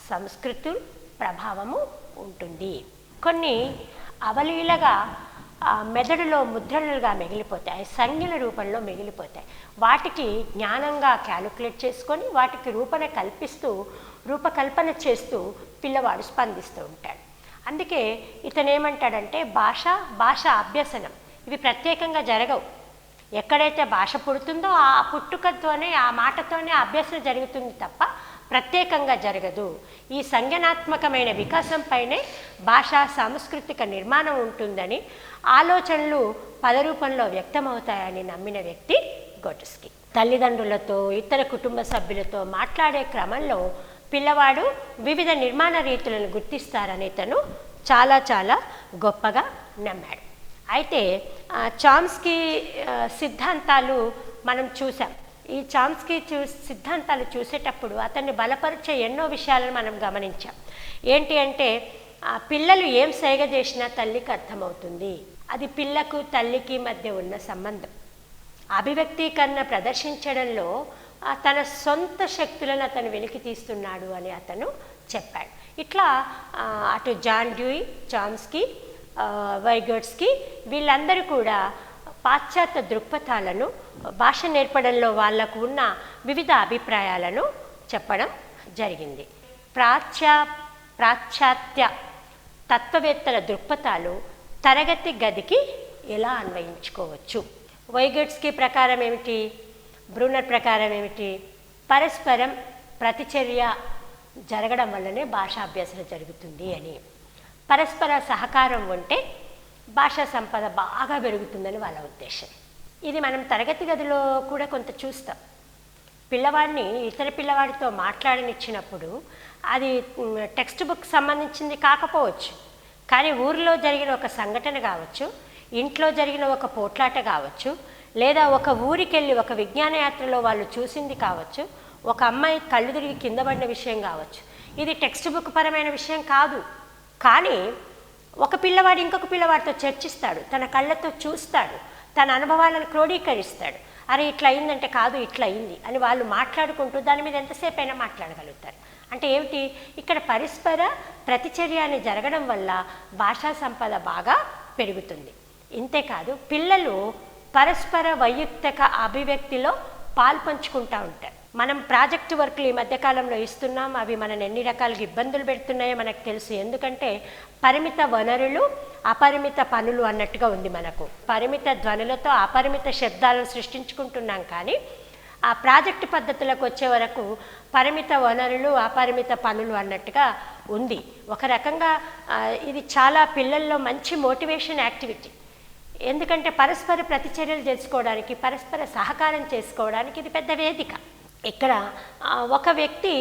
సంస్కృతి ప్రభావము ఉంటుంది. కొన్ని అవలీలగా మెదడులో ముద్రణలుగా మిగిలిపోతాయి, సంజ్ఞల రూపంలో మిగిలిపోతాయి. వాటికి జ్ఞానంగా క్యాలిక్యులేట్ చేసుకొని వాటికి రూపకల్పన చేస్తూ పిల్లవాడు స్పందిస్తూ ఉంటాడు. అందుకే ఇతను ఏమంటాడంటే భాష అభ్యసనం ఇవి ప్రత్యేకంగా జరగవు. ఎక్కడైతే భాష పుడుతుందో ఆ పుట్టుకతోనే, ఆ మాటతోనే అభ్యసన జరుగుతుంది తప్ప ప్రత్యేకంగా జరగదు. ఈ సంజ్ఞానాత్మకమైన వికాసం పైనే భాషా సాంస్కృతిక నిర్మాణం ఉంటుందని, ఆలోచనలు పద రూపంలో వ్యక్తమవుతాయని నమ్మిన వ్యక్తి గోటస్కీ. తల్లిదండ్రులతో, ఇతర కుటుంబ సభ్యులతో మాట్లాడే క్రమంలో పిల్లవాడు వివిధ నిర్మాణ రీతులను గుర్తిస్తారని తను చాలా గొప్పగా నమ్మాడు. అయితే చామ్స్కీ సిద్ధాంతాలు మనం చూసాం. ఈ చామ్స్కీ సిద్ధాంతాలు చూసేటప్పుడు అతన్ని బలపరిచే ఎన్నో విషయాలను మనం గమనించాం. ఏంటి అంటే పిల్లలు ఏం సైగ చేసినా తల్లికి అర్థమవుతుంది. అది పిల్లకు తల్లికి మధ్య ఉన్న సంబంధం. అభివ్యక్తీకరణ ప్రదర్శించడంలో తన సొంత శక్తులను అతను వెలికి తీస్తున్నాడు అని అతను చెప్పాడు. ఇట్లా అటు జాన్ డ్యూయి, చామ్స్కీ, వైగోట్స్కీ వీళ్ళందరూ కూడా పాశ్చాత్య దృక్పథాలను, భాష నేర్పడంలో వాళ్లకు ఉన్న వివిధ అభిప్రాయాలను చెప్పడం జరిగింది. పాశ్చాత్య తత్వవేత్తల దృక్పథాలు తరగతి గదికి ఎలా అన్వయించుకోవచ్చు? వైగోట్స్కీ ప్రకారం ఏమిటి, బ్రూనర్ ప్రకారం ఏమిటి? పరస్పరం ప్రతిచర్య జరగడం వల్లనే భాషాభ్యాసన జరుగుతుంది అని, పరస్పర సహకారం ఉంటే భాషా సంపద బాగా పెరుగుతుందని వాళ్ళ ఉద్దేశం. ఇది మనం తరగతి గదిలో కూడా కొంత చూస్తాం. పిల్లవాడిని ఇతర పిల్లవాడితో మాట్లాడనిచ్చినప్పుడు అది టెక్స్ట్ బుక్ సంబంధించింది కాకపోవచ్చు, కానీ ఊరిలో జరిగిన ఒక సంఘటన కావచ్చు, ఇంట్లో జరిగిన ఒక పోట్లాట కావచ్చు, లేదా ఒక ఊరికి వెళ్ళి ఒక విజ్ఞాన యాత్రలో వాళ్ళు చూసింది కావచ్చు, ఒక అమ్మాయి కళ్ళు తిరిగి కింద పడిన విషయం కావచ్చు. ఇది టెక్స్ట్ బుక్ పరమైన విషయం కాదు, కానీ ఒక పిల్లవాడు ఇంకొక పిల్లవాడితో చర్చిస్తాడు, తన కళ్ళతో చూస్తాడు, తన అనుభవాలను క్రోడీకరిస్తాడు. అరే ఇట్లా అయిందంటే కాదు ఇట్లా అయింది అని వాళ్ళు మాట్లాడుకుంటూ దాని మీద ఎంతసేపు అయినా మాట్లాడగలుగుతారు. అంటే ఏమిటి, ఇక్కడ పరస్పర ప్రతిచర్య అని జరగడం వల్ల భాషా సంపద బాగా పెరుగుతుంది. ఇంతేకాదు పిల్లలు పరస్పర వైయక్తిక అభివ్యక్తిలో పాల్పంచుకుంటూ ఉంటారు. మనం ప్రాజెక్టు వర్క్లు ఈ మధ్యకాలంలో ఇస్తున్నాం, అవి మనని ఎన్ని రకాలుగా ఇబ్బందులు పెడుతున్నాయో మనకు తెలుసు. ఎందుకంటే పరిమిత వనరులు, అపరిమిత పనులు అన్నట్టుగా ఉంది. మనకు పరిమిత ధ్వనులతో అపరిమిత శబ్దాలను సృష్టించుకుంటున్నాం, కానీ ఆ ప్రాజెక్టు పద్ధతులకు వచ్చే వరకు పరిమిత వనరులు, అపరిమిత పనులు అన్నట్టుగా ఉంది. ఒక రకంగా ఇది చాలా పిల్లల్లో మంచి మోటివేషన్ యాక్టివిటీ. ఎందుకంటే పరస్పర ప్రతిచర్యలు చేసుకోవడానికి, పరస్పర సహకారం చేసుకోవడానికి ఇది పెద్ద వేదిక. ఇక్కడ ఒక వ్యక్తి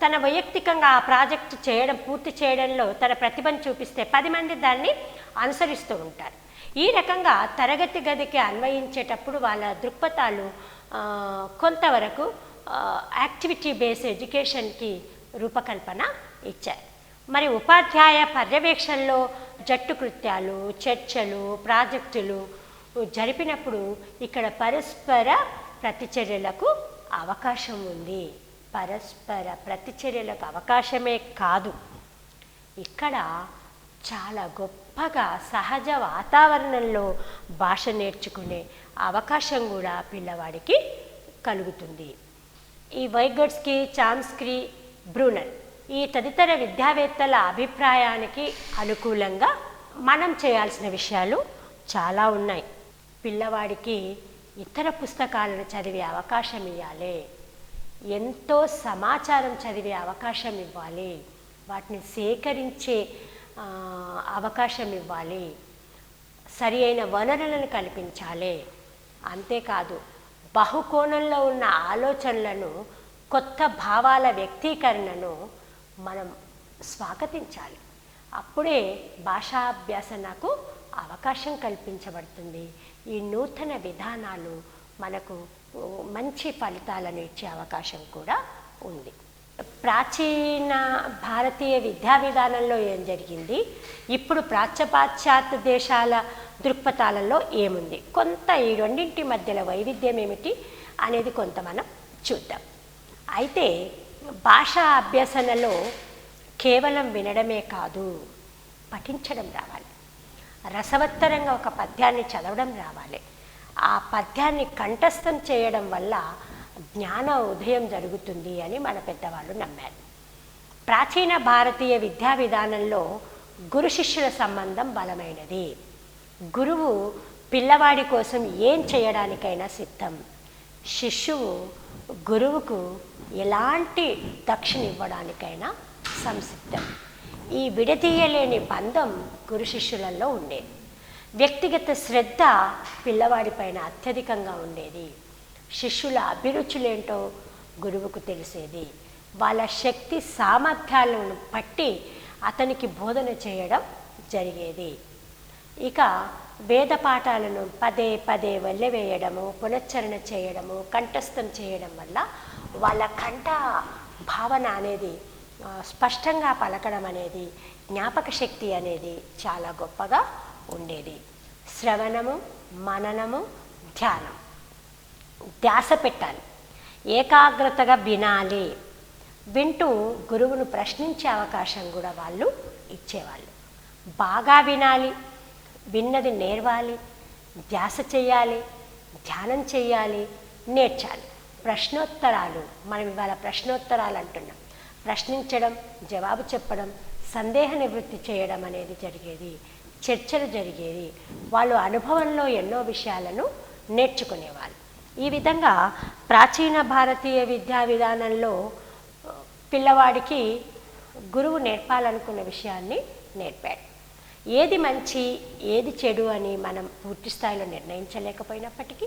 తన వైయక్తికంగా ఆ ప్రాజెక్ట్ పూర్తి చేయడంలో తన ప్రతిభను చూపిస్తే 10 మంది దాన్ని అనుసరిస్తూ ఉంటారు. ఈ రకంగా తరగతి గదికి అన్వయించేటప్పుడు వాళ్ళ దృక్పథాలు కొంతవరకు యాక్టివిటీ బేస్డ్ ఎడ్యుకేషన్కి రూపకల్పన ఇచ్చారు. మరి ఉపాధ్యాయ పర్యవేక్షణలో జట్టు కృత్యాలు, చర్చలు, ప్రాజెక్టులు జరిపినప్పుడు ఇక్కడ పరస్పర ప్రతిచర్యలకు అవకాశం ఉంది. పరస్పర ప్రతిచర్యలకు అవకాశమే కాదు, ఇక్కడ చాలా గొప్పగా సహజ వాతావరణంలో భాష నేర్చుకునే అవకాశం కూడా పిల్లవాడికి కలుగుతుంది. ఈ వైగోట్స్కీ, చామ్స్కీ, బ్రూనర్ ఈ తదితర విద్యావేత్తల అభిప్రాయానికి అనుకూలంగా మనం చేయాల్సిన విషయాలు చాలా ఉన్నాయి. పిల్లవాడికి ఇతర పుస్తకాలను చదివే అవకాశం ఇవ్వాలి, ఎంతో సమాచారం చదివే అవకాశం ఇవ్వాలి, వాటిని సేకరించే అవకాశం ఇవ్వాలి, సరి అయిన వనరులను కల్పించాలి. అంతేకాదు బహుకోణంలో ఉన్న ఆలోచనలను, కొత్త భావాల వ్యక్తీకరణను మనం స్వాగతించాలి. అప్పుడే భాషాభ్యాసనకు అవకాశం కల్పించబడుతుంది. ఈ నూతన విధానాలు మనకు మంచి ఫలితాలను ఇచ్చే అవకాశం కూడా ఉంది. ప్రాచీన భారతీయ విద్యా విధానంలో ఏం జరిగింది, ఇప్పుడు పాశ్చాత్య దేశాల దృక్పథాలలో ఏముంది, కొంత ఈ రెండింటి మధ్యలో వైవిధ్యం ఏమిటి అనేది కొంత మనం చూద్దాం. అయితే భాషా అభ్యసనలో కేవలం వినడమే కాదు, పఠించడం రావాలి. రసవత్తరంగా ఒక పద్యాన్ని చదవడం రావాలి. ఆ పద్యాన్ని కంఠస్థం చేయడం వల్ల జ్ఞాన ఉదయం జరుగుతుంది అని మన పెద్దవాళ్ళు నమ్మారు. ప్రాచీన భారతీయ విద్యా విధానంలో గురు శిష్యుల సంబంధం బలమైనది. గురువు పిల్లవాడి కోసం ఏం చేయడానికైనా సిద్ధం. శిష్యువు గురువుకు ఎలాంటి దక్షిణ ఇవ్వడానికైనా సంసిద్ధం. ఈ విడదీయలేని బంధం గురు శిష్యులలో ఉండేది. వ్యక్తిగత శ్రద్ధ పిల్లవాడిపైన అత్యధికంగా ఉండేది. శిష్యుల అభిరుచులేంటో గురువుకు తెలిసేది. వాళ్ళ శక్తి సామర్థ్యాలను బట్టి అతనికి బోధన చేయడం జరిగేది. ఇక వేద పాఠాలను పదే పదే వల్లెవేయడము, పునశ్చరణ చేయడము, కంఠస్థం చేయడం వల్ల వాళ్ళ కంఠ భావన అనేది, స్పష్టంగా పలకడం అనేది, జ్ఞాపక శక్తి అనేది చాలా గొప్పగా ఉండేది. శ్రవణము, మననము, ధ్యానం, ధ్యాస పెట్టాలి, ఏకాగ్రతగా వినాలి. వింటూ గురువును ప్రశ్నించే అవకాశం కూడా వాళ్ళు ఇచ్చేవాళ్ళు. బాగా వినాలి, విన్నది నేర్వాలి, ధ్యాస చేయాలి, ధ్యానం చేయాలి, నేర్చాలి. ప్రశ్నోత్తరాలు, మనం ఇవాళ ప్రశ్నోత్తరాలు అంటున్నాం. ప్రశ్నించడం, జవాబు చెప్పడం, సందేహ నివృత్తి చేయడం అనేది జరిగేది. చర్చలు జరిగేది. వాళ్ళు అనుభవంలో ఎన్నో విషయాలను నేర్చుకునేవాళ్ళు. ఈ విధంగా ప్రాచీన భారతీయ విద్యా విధానంలో పిల్లవాడికి గురువు నేర్పాలనుకున్న విషయాన్ని నేర్పాడు. ఏది మంచి ఏది చెడు అని మనం పూర్తి స్థాయిలో నిర్ణయించలేకపోయినప్పటికీ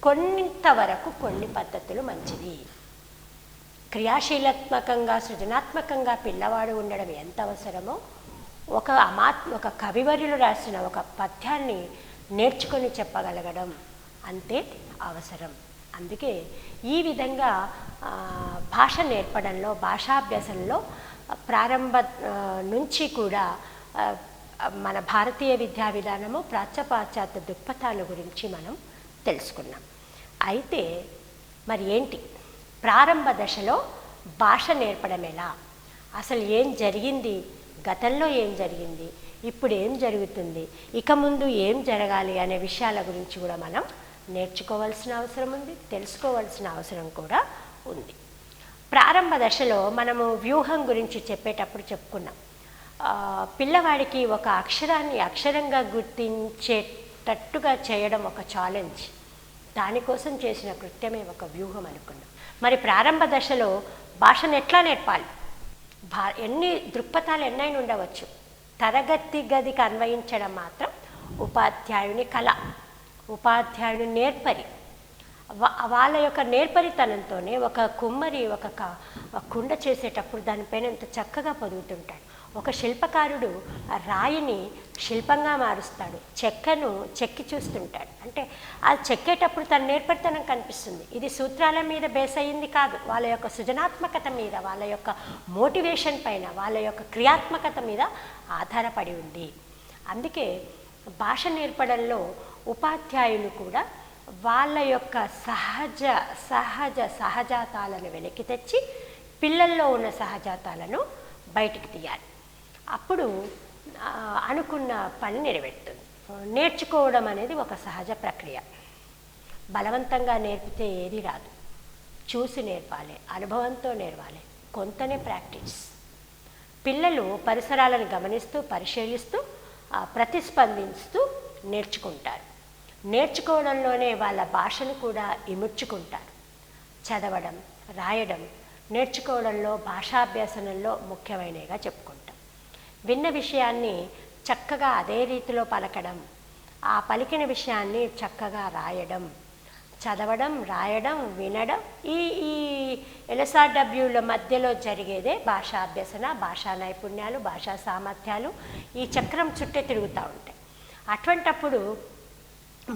కొంతవరకు కొన్ని పద్ధతులు మంచిది. క్రియాశీలాత్మకంగా, సృజనాత్మకంగా పిల్లవాడు ఉండడం ఎంత అవసరమో ఒక కవివర్యులు రాసిన ఒక పద్యాన్ని నేర్చుకొని చెప్పగలగడం అంతే అవసరం. అందుకే ఈ విధంగా భాష నేర్పడంలో, భాషాభ్యాసంలో ప్రారంభ నుంచి కూడా మన భారతీయ విద్యా విధానము పాశ్చాత్య దృక్పథాల గురించి మనం తెలుసుకున్నాం. అయితే మరి ఏంటి ప్రారంభ దశలో భాష నేర్పడం ఎలా, అసలు ఏం జరిగింది, గతంలో ఏం జరిగింది, ఇప్పుడు ఏం జరుగుతుంది, ఇక ముందు ఏం జరగాలి అనే విషయాల గురించి కూడా మనం నేర్చుకోవాల్సిన అవసరం ఉంది, తెలుసుకోవాల్సిన అవసరం కూడా ఉంది. ప్రారంభ దశలో మనము వ్యూహం గురించి చెప్పేటప్పుడు చెప్పుకున్నాం. పిల్లవాడికి ఒక అక్షరాన్ని అక్షరంగా గుర్తించేటట్టుగా చేయడం ఒక ఛాలెంజ్. దానికోసం చేసిన కృత్యమే ఒక వ్యూహం అనుకున్నాం. మరి ప్రారంభ దశలో భాషను ఎట్లా నేర్పాలి? ఎన్ని దృక్పథాలు ఎన్నైనా ఉండవచ్చు. తరగతి గదికి అన్వయించడం మాత్రం ఉపాధ్యాయుని కళ, ఉపాధ్యాయుని నేర్పరి. వాళ్ళ యొక్క నేర్పరితనంతోనే ఒక కుమ్మరి ఒక కుండ చేసేటప్పుడు దానిపైన ఎంత చక్కగా పొదుగుతుంటాడు. ఒక శిల్పకారుడు ఆ రాయిని శిల్పంగా మారుస్తాడు, చెక్కను చెక్కి చూస్తుంటాడు. అంటే అది చెక్కేటప్పుడు తన నేర్పరితనం కనిపిస్తుంది. ఇది సూత్రాల మీద బేస్ అయ్యింది కాదు, వాళ్ళ యొక్క సృజనాత్మకత మీద, వాళ్ళ యొక్క మోటివేషన్ పైన, వాళ్ళ యొక్క క్రియాత్మకత మీద ఆధారపడి ఉంది. అందుకే భాష నేర్పడంలో ఉపాధ్యాయులు కూడా వాళ్ళ యొక్క సహజాతాలను వెనక్కి తెచ్చి పిల్లల్లో ఉన్న సహజాతాలను బయటికి తీయాలి. అప్పుడు అనుకున్న పని నెరవేరుతుంది. నేర్చుకోవడం అనేది ఒక సహజ ప్రక్రియ. బలవంతంగా నేర్పితే ఏది రాదు. చూసి నేర్పాలి, అనుభవంతో నేర్వాలి, కొంతనే ప్రాక్టీస్. పిల్లలు పరిసరాలను గమనిస్తూ పరిశీలిస్తూ ప్రతిస్పందిస్తూ నేర్చుకుంటారు. నేర్చుకోవడంలోనే వాళ్ళ భాషను కూడా ఇముడ్చుకుంటారు. చదవడం, రాయడం నేర్చుకోవడంలో, భాషాభ్యాసనంలో ముఖ్యమైనవిగా చెప్పుకుంటాం. విన్న విషయాన్ని చక్కగా అదే రీతిలో పలకడం, ఆ పలికిన విషయాన్ని చక్కగా రాయడం, చదవడం, రాయడం, వినడం, ఈ ఈ LSRWల మధ్యలో జరిగేదే భాషాభ్యసన, భాషా నైపుణ్యాలు, భాషా సామర్థ్యాలు ఈ చక్రం చుట్టే తిరుగుతూ ఉంటాయి. అటువంటప్పుడు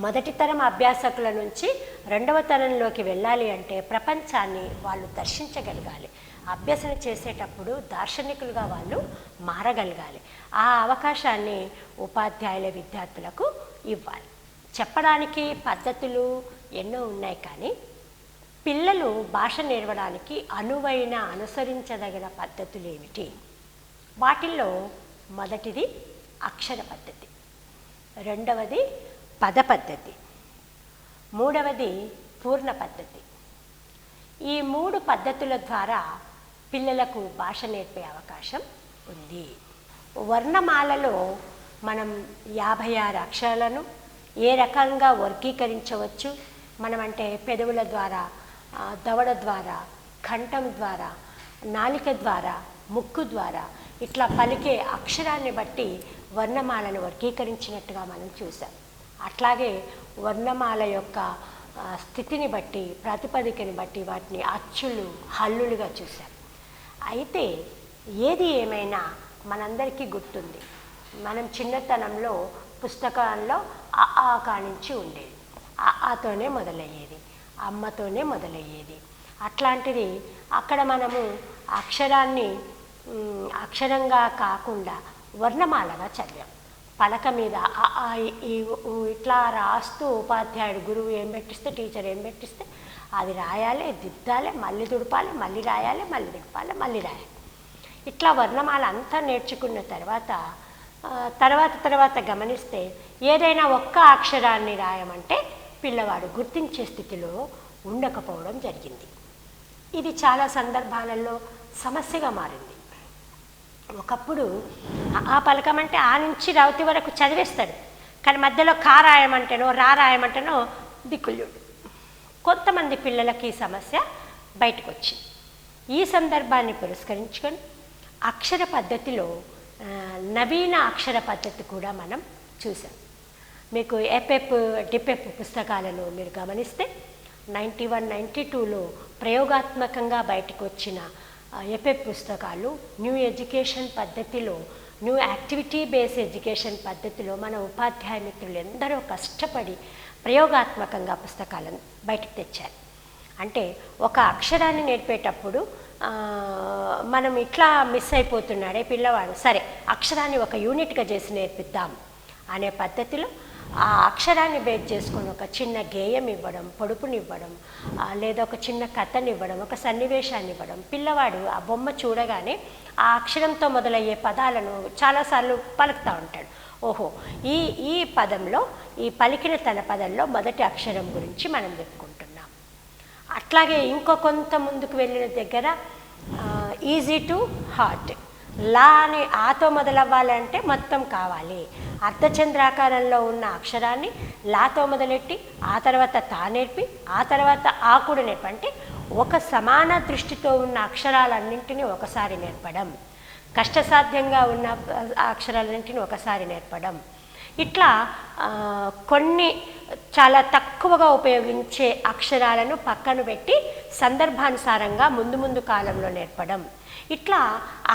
మొదటి తరం అభ్యాసకుల నుంచి రెండవ తరంలోకి వెళ్ళాలి అంటే ప్రపంచాన్ని వాళ్ళు దర్శించగలగాలి. అభ్యసన చేసేటప్పుడు దార్శనికులుగా వాళ్ళు మారగలగాలి. ఆ అవకాశాన్ని ఉపాధ్యాయుల విద్యార్థులకు ఇవ్వాలి. చెప్పడానికి పద్ధతులు ఎన్నో ఉన్నాయి, కానీ పిల్లలు భాష నేర్వడానికి అనువైన, అనుసరించదగిన పద్ధతులు ఏమిటి? వాటిల్లో మొదటిది అక్షర పద్ధతి, రెండవది పద పద్ధతి, మూడవది పూర్ణ పద్ధతి. ఈ 3 పద్ధతుల ద్వారా పిల్లలకు భాష నేర్పే అవకాశం ఉంది. వర్ణమాలలో మనం 56 అక్షరాలను ఏ రకంగా వర్గీకరించవచ్చు? మనం అంటే పెదవుల ద్వారా, దవడ ద్వారా, కంఠం ద్వారా, నాలిక ద్వారా, ముక్కు ద్వారా ఇట్లా పలికే అక్షరాన్ని బట్టి వర్ణమాలను వర్గీకరించినట్టుగా మనం చూసాం. అట్లాగే వర్ణమాల యొక్క స్థితిని బట్టి, ప్రాతిపదికని బట్టి వాటిని అచ్చులు, హల్లులుగా చూసాం. అయితే ఏది ఏమైనా మనందరికీ గుర్తుంది, మనం చిన్నతనంలో పుస్తకాల్లో ఆ కానించి ఉండేది, ఆతోనే మొదలయ్యేది, అమ్మతోనే మొదలయ్యేది. అట్లాంటిది అక్కడ మనము అక్షరాన్ని అక్షరంగా కాకుండా వర్ణమాలగా చదివాం. పలక మీద ఇట్లా రాస్తూ ఉపాధ్యాయుడు, గురువు ఏం పెట్టిస్తే, టీచర్ ఏం పెట్టిస్తే అది రాయాలి, దిద్దాలి, మళ్ళీ తుడపాలి, మళ్ళీ రాయాలి, మళ్ళీ తుడపాలి, మళ్ళీ రాయాలి. ఇట్లా వర్ణమాల అంతా నేర్చుకున్న తర్వాత గమనిస్తే ఏదైనా ఒక్క అక్షరాన్ని రాయమంటే పిల్లవాడు గుర్తించే స్థితిలో ఉండకపోవడం జరిగింది. ఇది చాలా సందర్భాలలో సమస్యగా మారింది. ఒకప్పుడు ఆ పలకమంటే ఆ నుంచి రౌతి వరకు చదివేస్తాడు, కానీ మధ్యలో కా రాయమంటేనో రాయమంటేనో దిక్కులుడు. కొంతమంది పిల్లలకి ఈ సమస్య బయటకు వచ్చింది. ఈ సందర్భాన్ని పురస్కరించుకొని అక్షర పద్ధతిలో నవీన అక్షర పద్ధతి కూడా మనం చూసాం. మీకు ఎపెప్, డిపెప్ పుస్తకాలను మీరు గమనిస్తే 91, 92లో ప్రయోగాత్మకంగా బయటకు వచ్చిన ఎపెప్ పుస్తకాలు న్యూ ఎడ్యుకేషన్ పద్ధతిలో, న్యూ యాక్టివిటీ బేస్ ఎడ్యుకేషన్ పద్ధతిలో మన ఉపాధ్యాయ మిత్రులు ఎందరో కష్టపడి ప్రయోగాత్మకంగా పుస్తకాలను బయటకు తెచ్చారు. అంటే ఒక అక్షరాన్ని నేర్పేటప్పుడు మనం ఇట్లా మిస్ అయిపోతున్నాడే పిల్లవాడు, సరే అక్షరాన్ని ఒక యూనిట్గా చేసి నేర్పిద్దాం అనే పద్ధతిలో ఆ అక్షరాన్ని బేస్ చేసుకొని ఒక చిన్న గేయం ఇవ్వడం, పొడుపునివ్వడం, లేదా ఒక చిన్న కథనివ్వడం, ఒక సన్నివేశాన్ని ఇవ్వడం. పిల్లవాడు ఆ బొమ్మ చూడగానే ఆ అక్షరంతో మొదలయ్యే పదాలను చాలాసార్లు పలుకుతూ ఉంటాడు. ఓహో, ఈ పదంలో, ఈ పలికిన తన పదంలో మొదటి అక్షరం గురించి మనం చెప్పుకుంటున్నాం. అట్లాగే ఇంకో కొంత ముందుకు వెళ్ళిన దగ్గర ఈజీ టు హార్ట్, లా అని ఆతో మొదలవ్వాలంటే మొత్తం కావాలి. అర్ధచంద్రాకారంలో ఉన్న అక్షరాన్ని లాతో మొదలెట్టి ఆ తర్వాత తా నేర్పి ఆ తర్వాత ఆ కూడా నేర్పి, అంటే ఒక సమాన దృష్టితో ఉన్న అక్షరాలన్నింటినీ ఒకసారి నేర్పడం, కష్టసాధ్యంగా ఉన్న అక్షరాలన్నింటినీ ఒకసారి నేర్పడం. ఇట్లా కొన్ని చాలా తక్కువగా ఉపయోగించే అక్షరాలను పక్కన పెట్టి సందర్భానుసారంగా ముందు కాలంలో నేర్పడం. ఇట్లా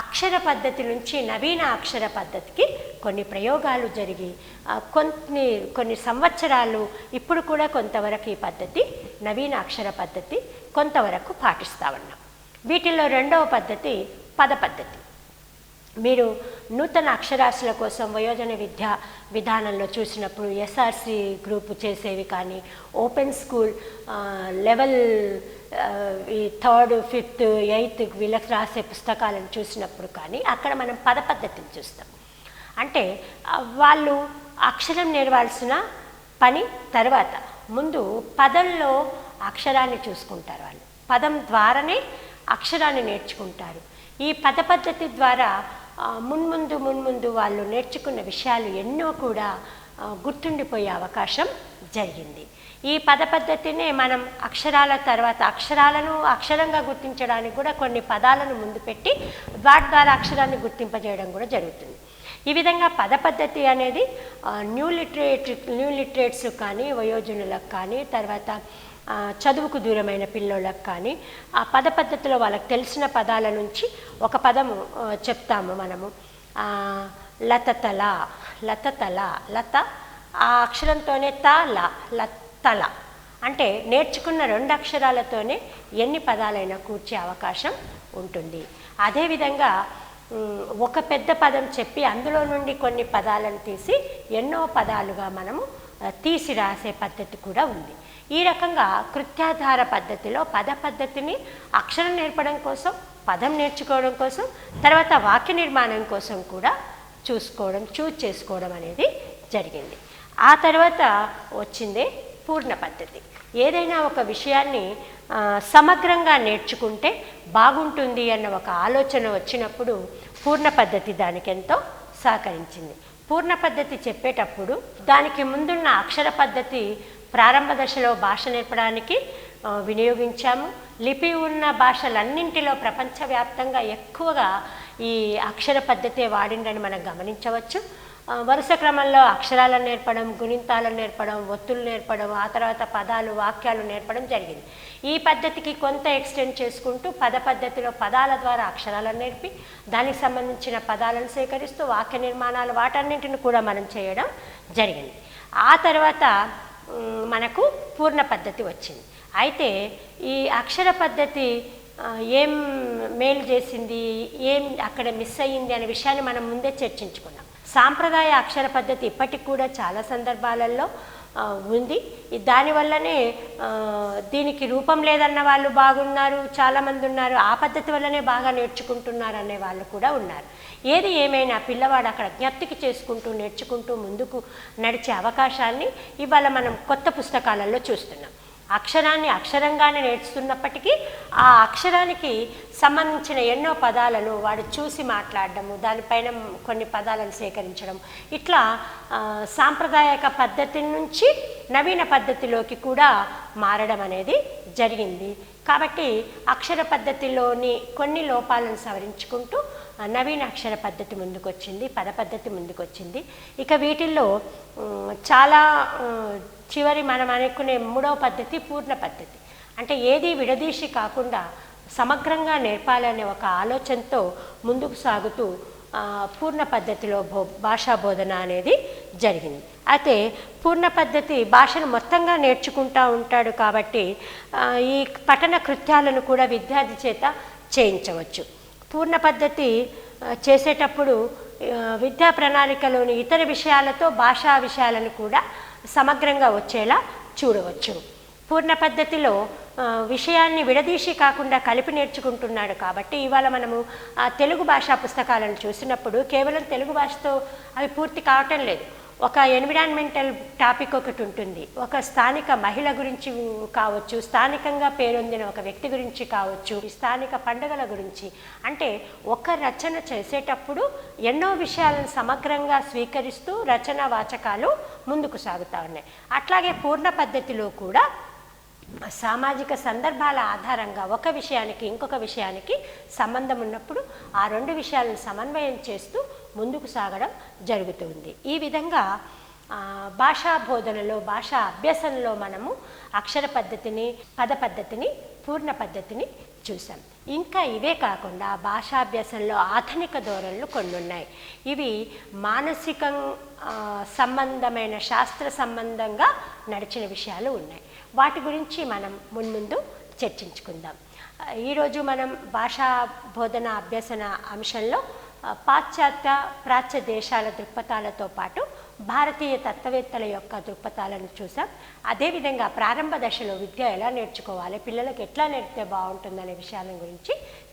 అక్షర పద్ధతి నుంచి నవీన అక్షర పద్ధతికి కొన్ని ప్రయోగాలు జరిగి కొన్ని సంవత్సరాలు ఇప్పుడు కూడా కొంతవరకు ఈ పద్ధతి, నవీన అక్షర పద్ధతి కొంతవరకు పాటిస్తూ ఉన్నాం. వీటిల్లో రెండవ పద్ధతి పద పద్ధతి. మీరు నూతన అక్షరాస్యుల కోసం వయోజన విద్యా విధానంలో చూసినప్పుడు SRC గ్రూపు చేసేవి కానీ, ఓపెన్ స్కూల్ లెవెల్ ఈ 3rd, 5th, 8th వీళ్ళకి రాసే పుస్తకాలను చూసినప్పుడు కానీ అక్కడ మనం పద పద్ధతిని చూస్తాం. అంటే వాళ్ళు అక్షరం నేర్వాల్సిన పని తర్వాత ముందు పదంలో అక్షరాన్ని చూసుకుంటారు. వాళ్ళు పదం ద్వారానే అక్షరాన్ని నేర్చుకుంటారు. ఈ పద పద్ధతి ద్వారా మున్ముందు వాళ్ళు నేర్చుకున్న విషయాలు ఎన్నో కూడా గుర్తుండిపోయే అవకాశం జరిగింది. ఈ పద పద్ధతినే మనం అక్షరాల తర్వాత అక్షరాలను అక్షరంగా గుర్తించడానికి కూడా కొన్ని పదాలను ముందు పెట్టి వాటి ద్వారా అక్షరాన్ని గుర్తింపజేయడం కూడా జరుగుతుంది. ఈ విధంగా పద పద్ధతి అనేది న్యూ లిటరేట్స్ కానీ, వయోజనులకు కానీ, తర్వాత చదువుకు దూరమైన పిల్లోళ్ళకు కానీ ఆ పద పద్ధతిలో వాళ్ళకి తెలిసిన పదాల నుంచి ఒక పదము చెప్తాము మనము. లతతల, లతతల, లత ఆ అక్షరంతోనే లతల అంటే నేర్చుకున్న 2 అక్షరాలతోనే ఎన్ని పదాలైనా కూర్చే అవకాశం ఉంటుంది. అదేవిధంగా ఒక పెద్ద పదం చెప్పి అందులో నుండి కొన్ని పదాలను తీసి ఎన్నో పదాలుగా మనము తీసి రాసే పద్ధతి కూడా ఉంది. ఈ రకంగా కృత్యాధార పద్ధతిలో పద పద్ధతిని అక్షరం నేర్పడం కోసం, పదం నేర్చుకోవడం కోసం, తర్వాత వాక్య నిర్మాణం కోసం కూడా చూస్ చేసుకోవడం అనేది జరిగింది. ఆ తర్వాత వచ్చిందే పూర్ణ పద్ధతి. ఏదైనా ఒక విషయాన్ని సమగ్రంగా నేర్చుకుంటే బాగుంటుంది అన్న ఒక ఆలోచన వచ్చినప్పుడు పూర్ణ పద్ధతి దానికి ఎంతో సహకరించింది. పూర్ణ పద్ధతి చెప్పేటప్పుడు దానికి ముందున్న అక్షర పద్ధతి ప్రారంభ దశలో భాష నేర్పడానికి వినియోగించాము. లిపి ఉన్న భాషలన్నింటిలో ప్రపంచవ్యాప్తంగా ఎక్కువగా ఈ అక్షర పద్ధతే వాడిందని మనం గమనించవచ్చు. వరుస క్రమంలో అక్షరాలను నేర్పడం, గుణింతాలను నేర్పడం, ఒత్తులు నేర్పడం, ఆ తర్వాత పదాలు, వాక్యాలు నేర్పడం జరిగింది. ఈ పద్ధతికి కొంత ఎక్స్టెండ్ చేసుకుంటూ పద పద్ధతిలో పదాల ద్వారా అక్షరాలను నేర్పి దానికి సంబంధించిన పదాలను సేకరిస్తూ వాక్య నిర్మాణాలు వాటన్నింటిని కూడా మనం చేయడం జరిగింది. ఆ తర్వాత మనకు పూర్ణ పద్ధతి వచ్చింది. అయితే ఈ అక్షర పద్ధతి ఏం మేలు చేసింది, ఏం అక్కడ మిస్ అయ్యింది అనే విషయాన్ని మనం ముందే చర్చించుకున్నాం. సాంప్రదాయ అక్షర పద్ధతి ఇప్పటికి కూడా చాలా సందర్భాలలో ఉంది. దానివల్లనే దీనికి రూపం లేదన్న వాళ్ళు బాగున్నారు, చాలామంది ఉన్నారు. ఆ పద్ధతి వల్లనే బాగా నేర్చుకుంటున్నారు అనే వాళ్ళు కూడా ఉన్నారు. ఏది ఏమైనా పిల్లవాడు అక్కడ జ్ఞప్తికి చేసుకుంటూ నేర్చుకుంటూ ముందుకు నడిచే అవకాశాన్ని ఇవాళ మనం కొత్త పుస్తకాలలో చూస్తున్నాం. అక్షరాన్ని అక్షరంగానే నేర్చుతున్నప్పటికీ ఆ అక్షరానికి సంబంధించిన ఎన్నో పదాలను వాడు చూసి మాట్లాడడము, దానిపైన కొన్ని పదాలను సేకరించడం, ఇట్లా సాంప్రదాయక పద్ధతి నుంచి నవీన పద్ధతిలోకి కూడా మారడం అనేది జరిగింది. కాబట్టి అక్షర పద్ధతిలోని కొన్ని లోపాలను సవరించుకుంటూ నవీన అక్షర పద్ధతి ముందుకొచ్చింది, పద పద్ధతి ముందుకొచ్చింది. ఇక వీటిల్లో చాలా చివరి మనం అనుకునే 3వ పద్ధతి పూర్ణ పద్ధతి. అంటే ఏది విడదీసి కాకుండా సమగ్రంగా నేర్పాలనే ఒక ఆలోచనతో ముందుకు సాగుతూ పూర్ణ పద్ధతిలో భాషా బోధన అనేది జరిగింది. అయితే పూర్ణ పద్ధతి భాషను మొత్తంగా నేర్చుకుంటూ ఉంటాడు కాబట్టి ఈ పఠన కృత్యాలను కూడా విద్యార్థి చేత చేయించవచ్చు. పూర్ణ పద్ధతి చేసేటప్పుడు విద్యా ప్రణాళికలోని ఇతర విషయాలతో భాషా విషయాలను కూడా సమగ్రంగా వచ్చేలా చూడవచ్చు. పూర్ణ పద్ధతిలో విషయాన్ని విడదీసి కాకుండా కలిపి నేర్చుకుంటున్నాడు కాబట్టి ఇవాళ మనము తెలుగు భాషా పుస్తకాలను చూసినప్పుడు కేవలం తెలుగు భాషతో అవి పూర్తి కావటం లేదు. ఒక ఎన్విరాన్మెంటల్ టాపిక్ ఒకటి ఉంటుంది, ఒక స్థానిక మహిళ గురించి కావచ్చు, స్థానికంగా పేరొందిన ఒక వ్యక్తి గురించి కావచ్చు, స్థానిక పండుగల గురించి. అంటే ఒక రచన చేసేటప్పుడు ఎన్నో విషయాలను సమగ్రంగా స్వీకరిస్తూ రచన వాచకాలు ముందుకు సాగుతూ ఉన్నాయి. అట్లాగే పూర్ణ పద్ధతిలో కూడా సామాజిక సందర్భాల ఆధారంగా ఒక విషయానికి ఇంకొక విషయానికి సంబంధం ఉన్నప్పుడు ఆ 2 విషయాలను సమన్వయం చేస్తూ ముందుకు సాగడం జరుగుతుంది. ఈ విధంగా భాషా బోధనలో, భాషా అభ్యసనలో మనము అక్షర పద్ధతిని, పద పద్ధతిని, పూర్ణ పద్ధతిని చూసాం. ఇంకా ఇవే కాకుండా భాషాభ్యాసంలో ఆధునిక ధోరణులు కొన్ని ఉన్నాయి. ఇవి మానసిక సంబంధమైన, శాస్త్ర సంబంధంగా నడిచిన విషయాలు ఉన్నాయి. వాటి గురించి మనం మున్ముందు చర్చించుకుందాం. ఈరోజు మనం భాషా బోధన అభ్యసన అంశంలో పాశ్చాత్య, ప్రాచ్య దేశాల దృక్పథాలతో పాటు భారతీయ తత్వవేత్తల యొక్క దృక్పథాలను చూసాం. అదేవిధంగా ప్రారంభ దశలో విద్య ఎలా నేర్చుకోవాలి, పిల్లలకు ఎట్లా నేర్పితే బాగుంటుందనే విషయాల గురించి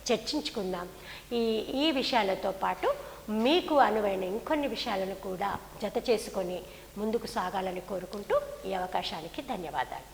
చర్చించుకుందాం. ఈ విషయాలతో పాటు మీకు అనువైన ఇంకొన్ని విషయాలను కూడా జత చేసుకొని ముందుకు సాగాలని కోరుకుంటూ ఈ అవకాశానికి ధన్యవాదాలు.